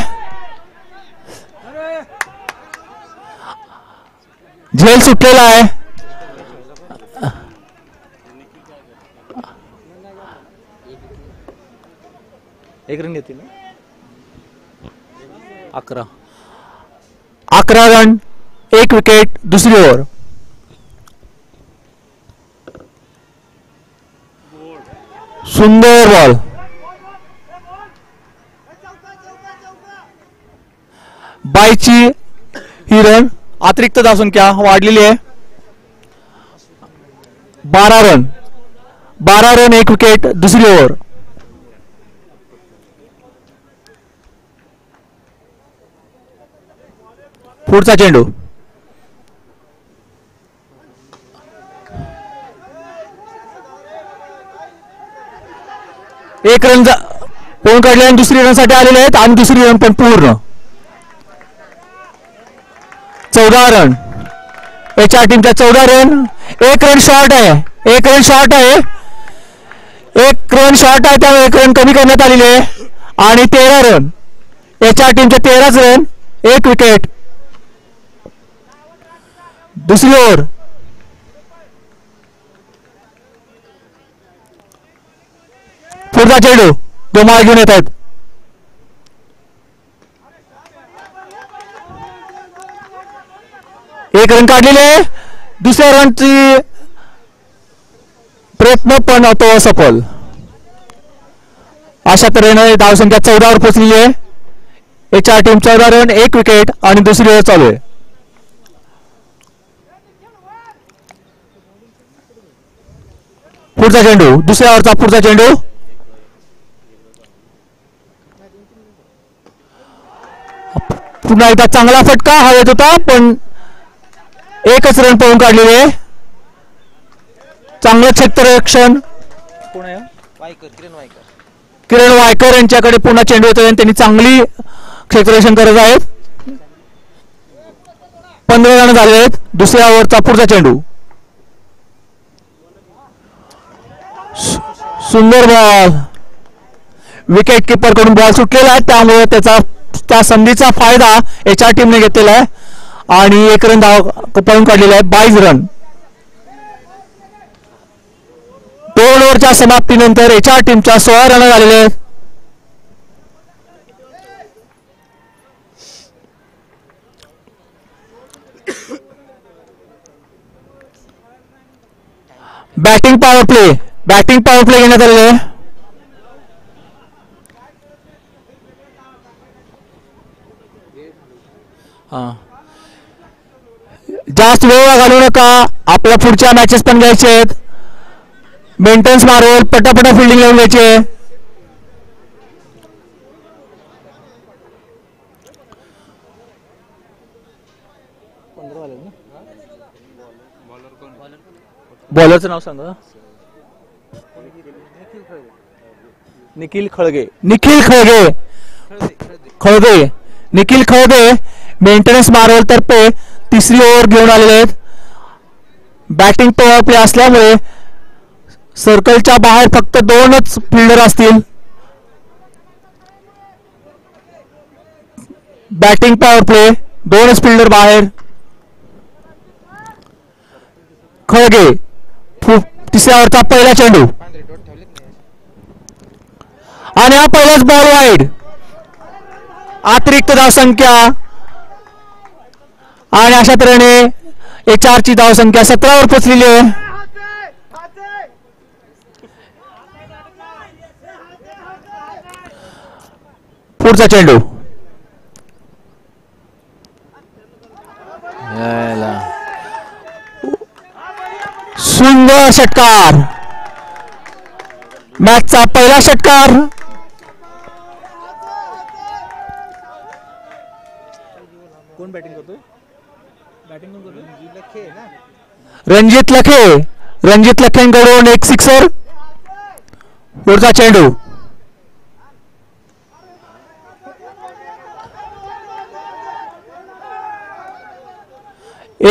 झेल सुटलेला आहे. एक रन घेतील 11 रन 1 विकेट. दुसरी ओव्हर सुंदर बॉल. बायची ही रन अतिरिक्त धावसंख्या वाढलेली आहे. 12 रन 1 विकेट. दुसरी ओव्हर पुढचा चेंडू एक रन पळून काढले आणि दुसरी रन साठी आलेले आहेत आणि दुसरी रन पण पूर्ण 14 रन. HR टीमच्या 14 रन. 1 रन शॉर्ट आहे. 1 रन शॉर्ट आहे. 1 रन शॉर्ट आहे त्यामुळे 1 रन कमी करण्यात आलेले आहे आणि 13 रन. HR टीमचे 13 रन 1 विकेट. दुसरी ओव्हर पुढचा चेंडू धुमाळ घेऊन येत आहेत. एक रन काढलेले. दुसऱ्या रनची प्रयत्न पण होतो सफल. अशा तऱ्हेने धावसंख्या 14 वर पोहोचलेली आहे. एचआर टीम 14 रन 1 विकेट आणि दुसरी ओव्हर चालू आहे. पुढचा चेंडू दुसऱ्या ओव्हरचा पुढचा चेंडू पुन्हा एकदा चांगला फटका हवेत होता पण एकच रन पळून काढलेले. चांगलं क्षेत्ररक्षण कोण आहे किरण वायकर यांच्याकडे पुन्हा चेंडू येतो आणि त्यांनी चांगली क्षेत्ररक्षण करत आहेत. 15 रन झाले आहेत. दुसऱ्या ओव्हरचा पुढचा चेंडू सुंदर बॉल. विकेट किपर कडून बॉल सुटलेला आहे त्यामुळे त्या संधीचा फायदा एचआर टीमने घेतलेला आहे आणि 1 रन पळून काढलेला आहे. 22 रन. 2 ओव्हरच्या समाप्तीनंतर एचआर टीमच्या 16 रन झालेले आहेत. बॅटिंग पॉवर प्ले घेण्यात आलेले आहे. जास्त वेळ घालवू नका. आपल्या पुढच्या मॅचेस पण घ्यायचे आहेत. मेंटेन्स मारून पटापटा फिल्डिंग लावून घ्यायचे. बॉलरचं नाव सांगा. निखिल खळगे. निखिल खळगे मेंटेनन्स मार्वल तर्फे तिसरी ओव्हर घेऊन आलेले आहेत. बॅटिंग पॉवर प्ले असल्यामुळे सर्कलच्या बाहेर फक्त 2च फिल्डर असतील. बॅटिंग पॉवर प्ले 2च फिल्डर बाहेर. खळगे तिसऱ्या ओव्हरचा पहिला चेंडू आणि हा पहिलाच बॉल वाईड. अतिरिक्त धावसंख्या आणि अशा तऱ्हेने एचआर ची धावसंख्या 17 वर पोहोचलेली आहे. पुढचा चेंडू सुंदर षटकार. मॅचचा पहिला षटकार. कोण बॅटिंग करतोय? बॅटिंग कोण करतोय? रणजित लखेंकडून एक सिक्सर. पुढचा चेंडू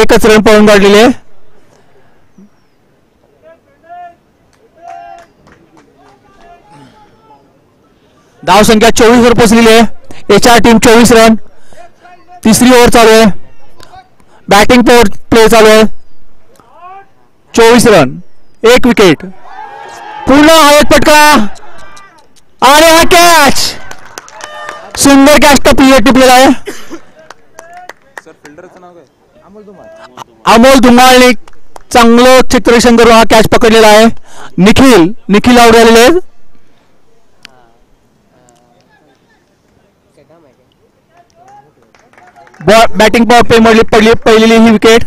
एकच रन पळून काढलेले. धावसंख्या 24 वर पोहोचलेली आहे. HR team 24 run. तिसरी ओव्हर चालू आहे. बॅटिंग प्ले चालू आहे. 24 रन 1 विकेट. पूर्ण हवेत फटका आणि हा कॅच. सुंदर कॅच टिपलेला आहे. अमोल धुमाळने चांगलं चित्ररक्षण करून हा कॅच पकडलेला आहे. निखिल आउट झालेले आहेत. बॅटिंग पॉवर प्ले मध्ये पहिलेली ही विकेट.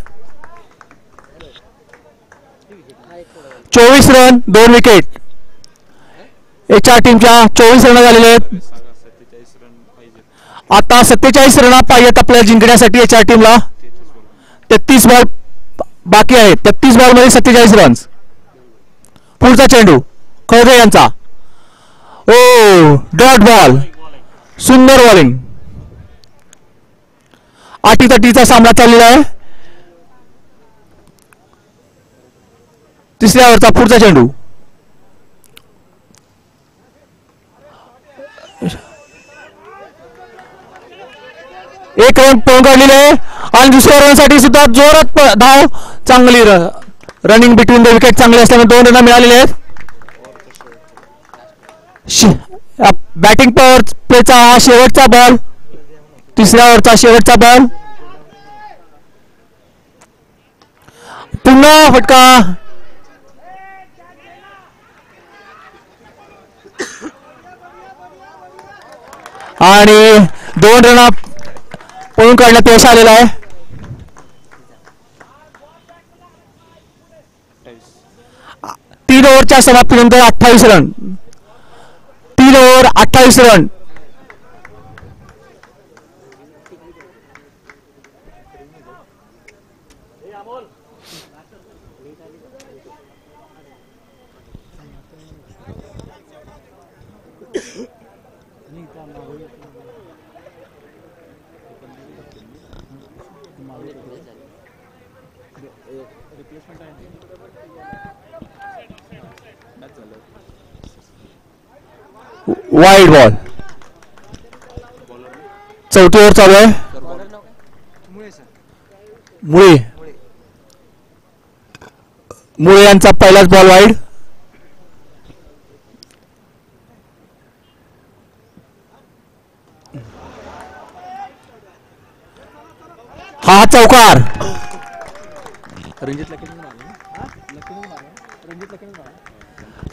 24 run 2 wicket. एचआर टीमच्या 24 रन झालेले आहेत. आता 47 रन पाहिजेत आपल्याला जिंकण्यासाठी एचआर टीमला. 33 बॉल बाकी आहेत. 33 बॉल मध्ये 47 रन्स. पुढचा चेंडू खळगे यांचा. ओ डॉट बॉल. सुंदर बॉलिंग. अटीतटीचा सामना चाललेला आहे. तिसऱ्या ओव्हरचा पुढचा चेंडू एक रन पळून काढलेले आहे आणि दुसऱ्या रनसाठी सुद्धा जोरात धाव. चांगली रनिंग बिटवीन द विकेट चांगली असल्यामुळे 2 रन मिळालेले आहेत. बॅटिंग पॉवर प्लेचा हा शेवटचा बॉल, तिसऱ्या ओव्हरचा शेवटचा बॉल. पुन्हा फटका. आणि 2 रन पळून काढण्यात यश आलेलं आहे. 3 ओव्हरच्या समाप्तीनंतर 28 run. 3 over 28 run. Wide ball. चौथी ओव्हर चालू आहे. मुळे मुळे यांचा पहिलाच बॉल वाईड. हा चौकार.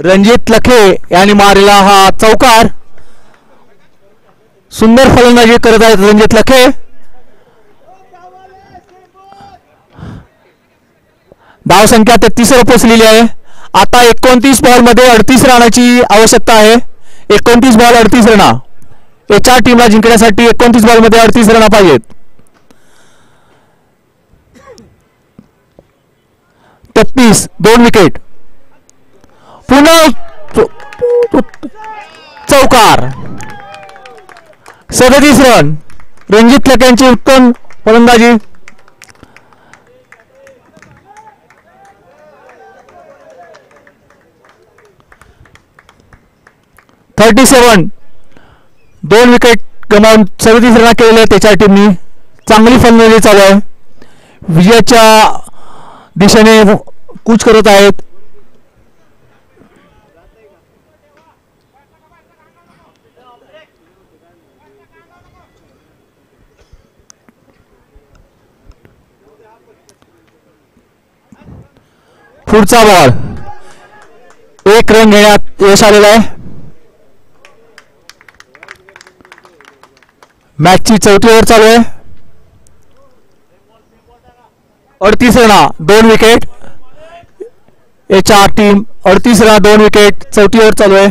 रणजित लखे यांनी मारलेला हा चौकार. सुंदर फलंदाजी करत आहेत रणजित लखे. धावसंख्या 33 वर पोहोचलेली आहे. आता 29 बॉल मध्ये 38 रनाची आवश्यकता आहे. 29 बॉल 38 रना. एचआर टीमला जिंकण्यासाठी 29 बॉल मध्ये 38 रन पाहिजेत. 33 2 विकेट. पुन्हा चौकार. 37 रन. रणजित लखेंची उत्तम फलंदाजी. (37) 2 विकेट गमावून 37 रन केलेले त्याच्या टीमनी. चांगली फलंदाजी चालू आहे. विजयाच्या दिशेने कूच करत आहेत. पुढचा बॉल 1 रन घेण्यात यश आलेलं आहे. मॅचची चौथी ओव्हर चालू आहे. 38 रना 2 विकेट. HR team 38 रना 2 wicket. चौथी ओव्हर चालू आहे.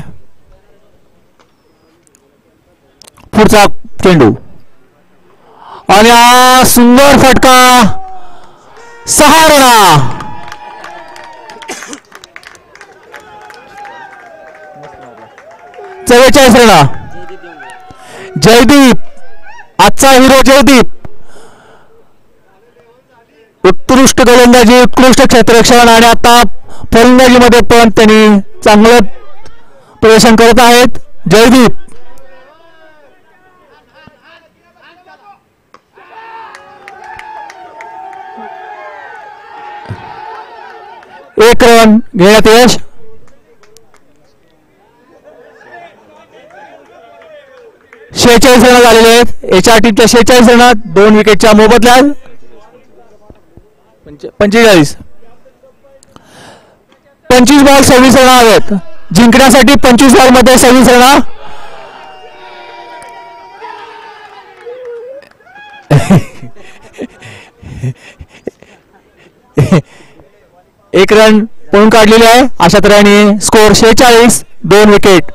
पुढचा चेंडू आणि हा सुंदर फटका. 6 रना. 44 रना. जयदीप आजचा हिरो जयदीप. उत्कृष्ट गोलंदाजी, उत्कृष्ट क्षेत्ररक्षण आणि आता फलंदाजीमध्ये पण त्यांनी चांगलं प्रदर्शन करत आहेत जयदीप. एक रन घेण्यात यश. शेहेचाळीस रन झालेले आहेत. एचआर टीमच्या 46 रनात 2 विकेटच्या मोबदल्यात 45. 25 बॉल 26 रन आहेत. जिंकण्यासाठी 25 बॉल मध्ये 26 रन. एक रन पळून काढलेले आहे. अशा तऱ्हेने स्कोर 46 2 विकेट.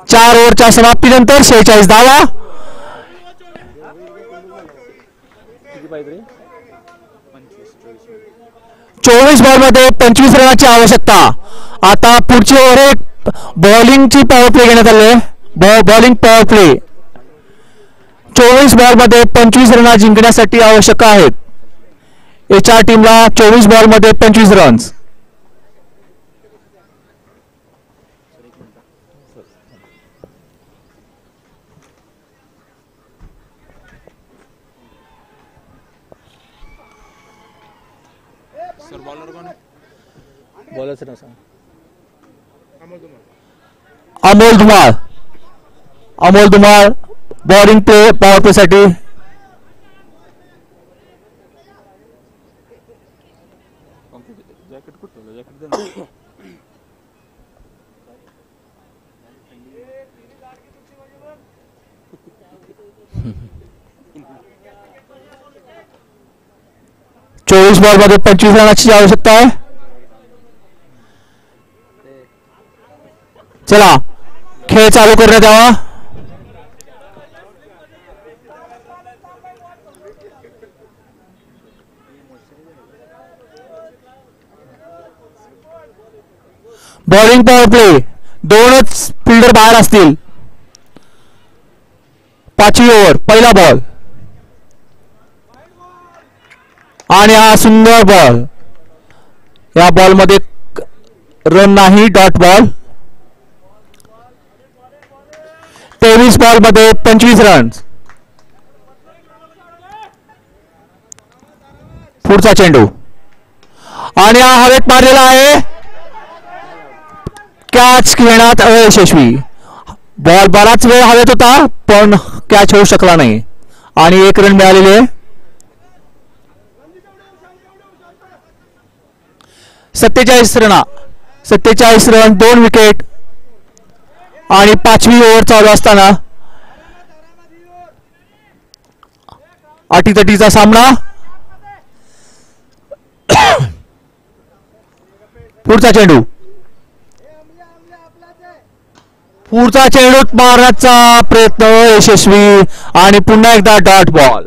चार ओव्हरच्या समाप्तीनंतर 46 धावा. 24 बॉल मध्ये 25 रनाची आवश्यकता. आता पुढची ओव्हर एक बॉलिंगची पॉवर प्ले घेण्यात आले. Bowling power play. 24 बॉल मध्ये 25 रन जिंकण्यासाठी आवश्यक आहेत. एचआर टीमला 24 बॉल मध्ये 25 रन्स. सर बॉलर कोण आहे? बॉलरचं नाव सांग. Amol Dhumal. Amol Dhumal bowling play power play साठी. जॅकेट कुठं जॅकेट दे ना. चोवीस बॉल मध्ये 25 रनाची आवश्यकता आहे. चला खेळ चालू करण्यात यावा. Bowling power play. दोनच फिल्डर बाहेर असतील. 5वी ओव्हर पहिला बॉल आणि हा सुंदर बॉल. या बॉल मध्ये रन नाही, डॉट बॉल. 23 बॉल मध्ये 25 रन्स. पुढचा चेंडू आणि हा हवेत मारलेला आहे. कॅच घेण्यात अयशस्वी. बॉल बराच वेळ हवेत होता पण कॅच होऊ शकला नाही आणि 1 रन मिळालेले. 47 रन 2 विकेट आणि 5वी ओव्हर चालू असताना अटीतटीचा सामना. पुढचा चेंडू मारण्याचा प्रयत्न यशस्वी आणि पुन्हा एकदा डॉट बॉल.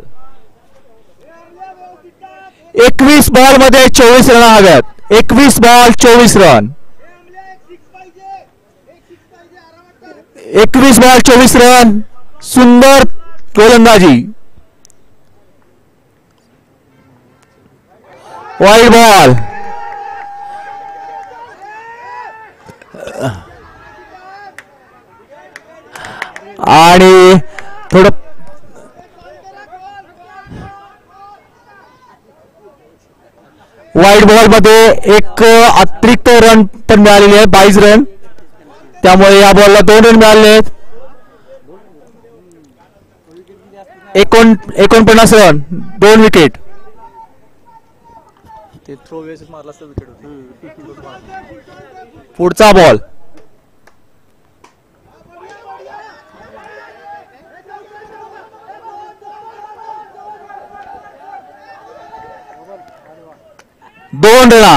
21 बॉल मध्ये 24 रन हव्यात. 21 बॉल 24 रन. 21 ball 24 run. सुंदर गोलंदाजी. वाईड बॉल आणि थोडं वाईड बॉल मध्ये एक अतिरिक्त रन पण मिळालेले आहे. 22 रन. त्यामुळे या बॉलला 2 रन मिळाले आहेत. 49 रन 2 विकेट. ते थ्रो वेळेस मारला असता विकेट होती. पुढचा बॉल दोन रना.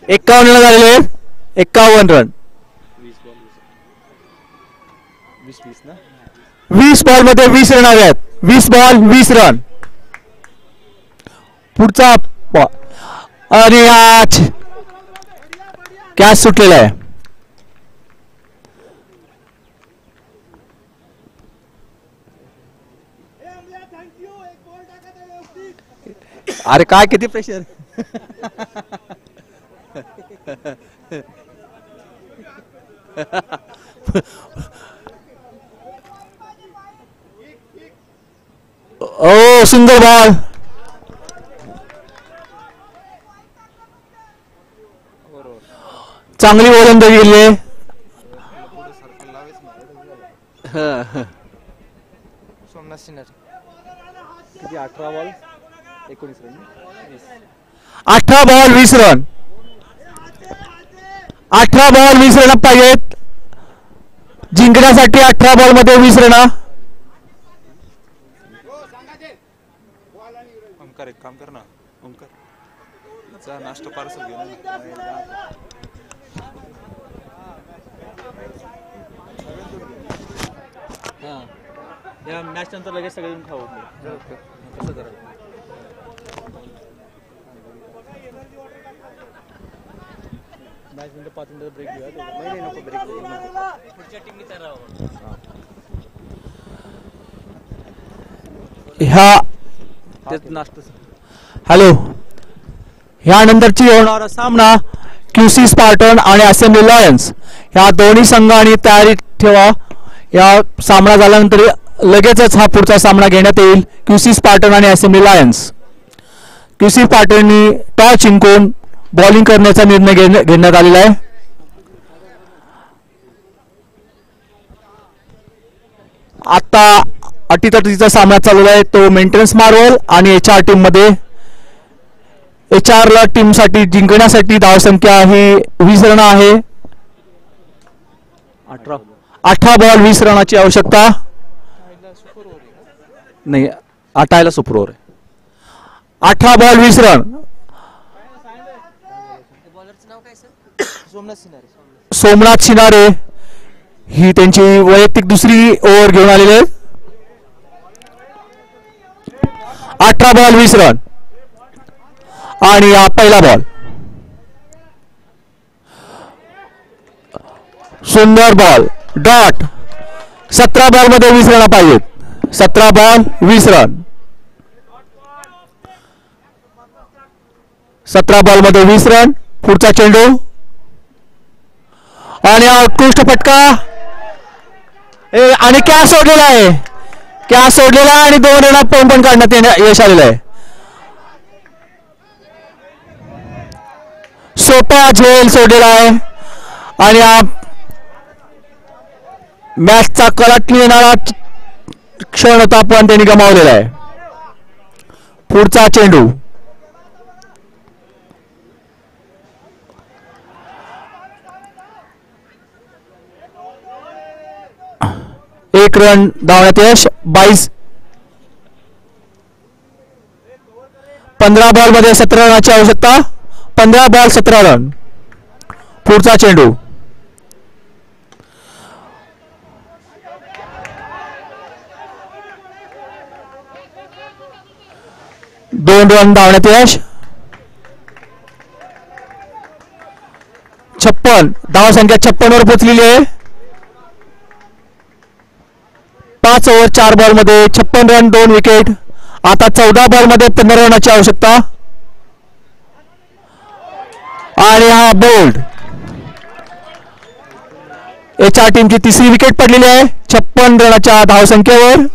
एकावन्न रन झालेले. 51 रन. 20 बॉल मध्ये 20 रन हवे आहेत. 20 बॉल 20 रन. पुढचा बॉल आणि आज कॅच सुटलेला आहे. अरे काय किती प्रेशर. ओ सुंदर बॉल. चांगली गोलंदाजी केली. सोमनाथ सिन्हा किती 18 ball 19 run. 18 ball 20 run. 18 ball 20 run पाहिजेत जिंकण्यासाठी. 18 बॉल मध्ये 20 रन. ओमकार एक काम कर ना. ओमकार जा नाश्ता पार्सल घेऊन. हां या मॅच नंतर लगेच सगळे येऊन खाऊ. कसं करायचं. मॅच नंतर 5 मिनिटाचा ब्रेक घेऊया. नाही नको ब्रेक. पुढच्या टीमने तयार ह्या तेच नाश्ता. हॅलो. ह्यानंतरची होणारा सामना QC स्पार्टन आणि असेंब्ली लायन्स ह्या दोन्ही संघांनी तयारी ठेवा. या सामना झाल्यानंतर लगेचच हा पुढचा सामना घेण्यात येईल क्यूसी स्पार्टन आणि असेंब्ली लायन्स. क्यूसी स्पार्टननी टॉस जिंकून बॉलिंग करण्याचा निर्णय घेण्यात आलेला आहे. आता अटीतटीचा सामना चालू आहे तो मेंटेनन्स मार्वल आणि HR टीम मध्ये. HR ला टीम साठी जिंकण्यासाठी धावसंख्या ही 20 रन आहे. 18 बॉल 20 रनाची आवश्यकता नाही. 18 सुपर ओव्हर आहे. 18 बॉल 20 रन. सोमनाथ सिनारे ही त्यांची वैयक्तिक दुसरी ओव्हर घेऊन आलेले आहेत. 18 बॉल 20 रन आणि हा पहिला बॉल. सुंदर बॉल डॉट. 17 बॉल मध्ये 20 रन पाहिजेत. 17 बॉल 20 रन. 17 बॉल मध्ये 20 रन. पुढचा चेंडू आणि उत्कृष्ट फटका आणि कॅच सोडलेला आहे. कॅच सोडलेला आणि 2 रनात पण काढण्यात यश आलेलं आहे. सोपा झेल सोडलेला आहे आणि हा मॅचचा कलाटणी येणारा क्षण होता पण त्यांनी गमावलेला आहे. पुढचा चेंडू एक रन धावण्यात यश. 15 बॉल मध्ये 17 रनाची आवश्यकता. 15 बॉल 17 रन. पुढचा चेंडू दोन रन धावण्यात यश. 56 धावसंख्या 56 वर पोहोचलेली आहे. 5 ओव्हर 4 बॉल मध्ये 56 रन 2 विकेट. आता 14 बॉल मध्ये 15 रनाची आवश्यकता आणि हा बोल्ड. HR टीमची तिसरी विकेट पडलेली आहे 56 रनाच्या धावसंख्येवर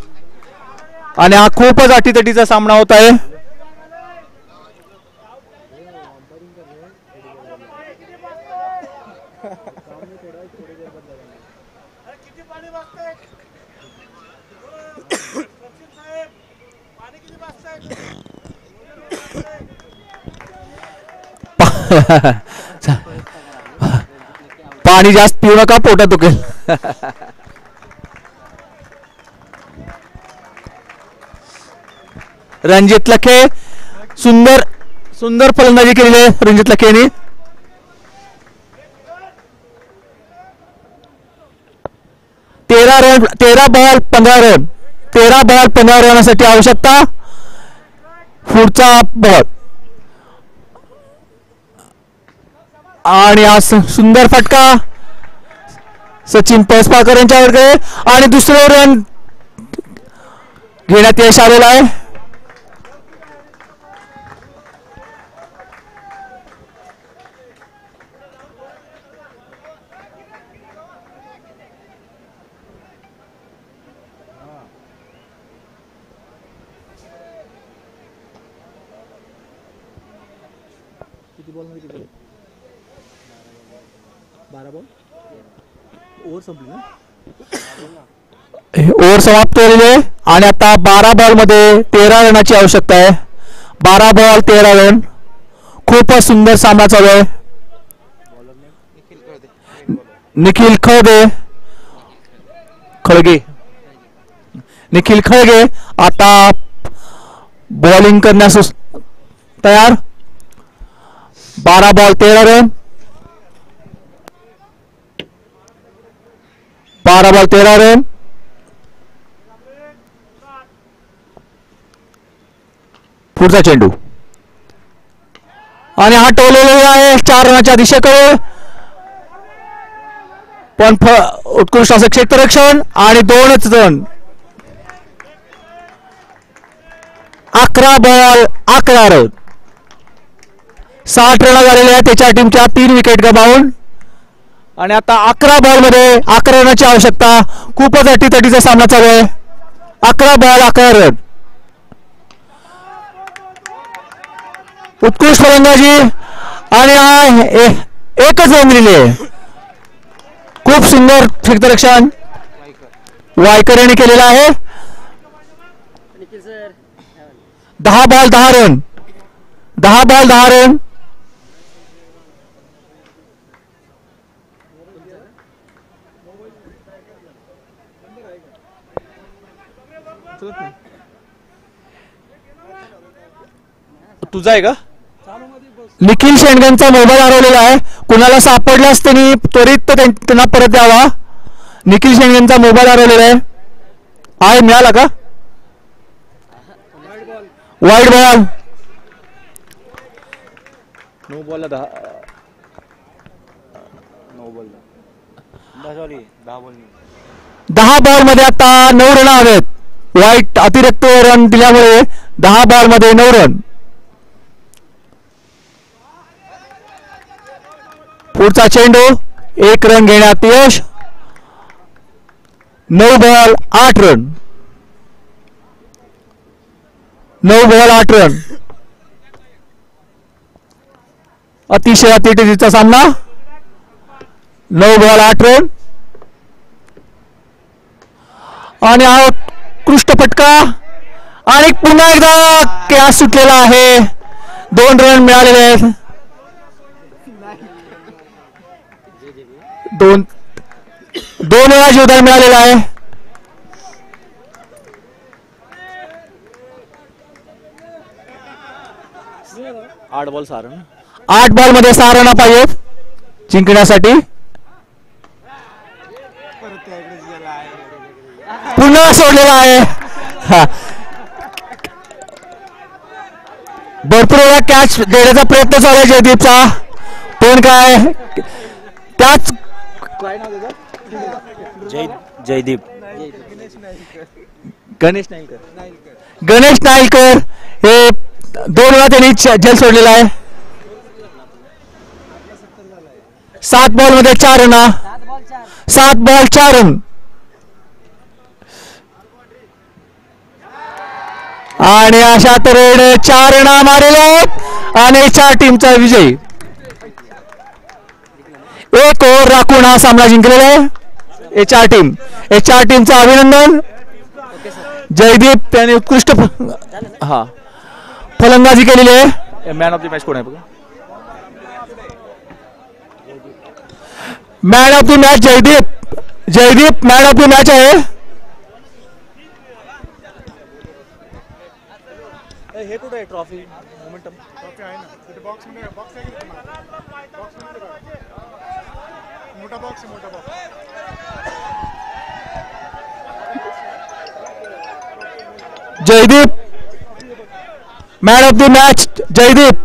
आणि हा खूपच अटीतटीचा सामना होत आहे. पाणी जास्त पिऊ नका पोटात दुखेल. रणजित लखे सुंदर सुंदर फलंदाजी केलेली आहे रणजित लखेनी. तेरा बॉल 15 रन. 13 बॉल 15 रनासाठी आवश्यकता. पुढचा बॉल आणि हा सुंदर फटका सचिन पळसपाळकर यांच्याकडे आणि दुसरे रन घेण्यात यश आलेलं आहे. किती बॉल मध्ये किती? 12 बॉल. ओव्हर संपली ना. ओव्हर समाप्त झालेली आहे आणि आता 12 बॉल मध्ये 13 रनाची आवश्यकता आहे. 12 बॉल 13 रन. खूपच सुंदर सामना चालू आहे. निखिल खळगे आता बॉलिंग करण्यास तयार. 12 बॉल 13 रन. 12 ball 13 run. पुढचा चेंडू आणि हा टोललेला आहे 4 रनाच्या दिशेकडे पण उत्कृष्ट असं क्षेत्ररक्षण आणि 2च रन. 11 ball 11 run. 60 रन झालेले आहेत त्याच्या टीमच्या 3 विकेट गमावून आणि आता 11 बॉल मध्ये 11 रनाची आवश्यकता. खूपच अटीतटीचा सामना चालू आहे. 11 बॉल 11 रन. उत्कृष्ट फलंदाजी आणि एकच रन दिली आहे. खूप सुंदर क्षेत्ररक्षण वायकर यांनी केलेलं आहे. 10 बॉल 10 रन. 10 ball 10 run. तुझा आहे का? निखिल शेंडगेंचा मोबाईल हरवलेला आहे. कुणाला सापडल्यास त्यांनी त्वरित त्यांना परत द्यावा. निखिल शेंडगेंचा मोबाईल हरवलेला आहे. मिळाला का? Wide ball. No ball 10 10 ball मध्ये आता 9 रन हवेत. वाईट अतिरिक्त रन दिल्यामुळे 10 बॉल मध्ये 9 रन. पुढचा चेंडू 1 रन घेण्यात यश. 9 बॉल 8 रन. 9 ball 8 run. अतिशय अतिशयचा सामना. 9 बॉल 8 रन. आणि हा उत्कृष्ट फटका आणि पुन्हा एकदा कॅच सुटलेला आहे. 2 रन मिळालेले आहेत. 2 वेळा जीवदान मिळालेला आहे. आठ बॉल 6 रन. 8 बॉल मध्ये 6 रन पाहिजेत जिंकण्यासाठी. पुन्हा सोडलेला आहे. भरपूर वेळा कॅच देण्याचा प्रयत्न चालू आहे जयदीपचा. पण काय त्याच जयदीप गणेश नाईलकर हे 2 वेळा त्यांनी जेल सोडलेला आहे. 7 बॉल मध्ये 4 रन. 7 ball 4 run. आणि अशा तऱ्हेने 4 रन मारले आहेत आणि 4 टीमचा विजय. 1 ओव्हर राखून हा सामना जिंकलेला आहे. 4 टीमचं अभिनंदन. जयदीप त्याने उत्कृष्ट फलंदाजी केलेली आहे. मॅन ऑफ द मॅच कोण आहे बघा? Man of the match Jaideep man of the match आहे. हे कुठे आहे ट्रॉफी? मोमेंटम ट्रॉफी आहे ना तिथे बॉक्स मध्ये. बॉक्स आहे की तुम्हाला? बॉक्स मध्ये बघा. मोठा बॉक्स आहे. मोठा box. Jaideep man of the match. Jaideep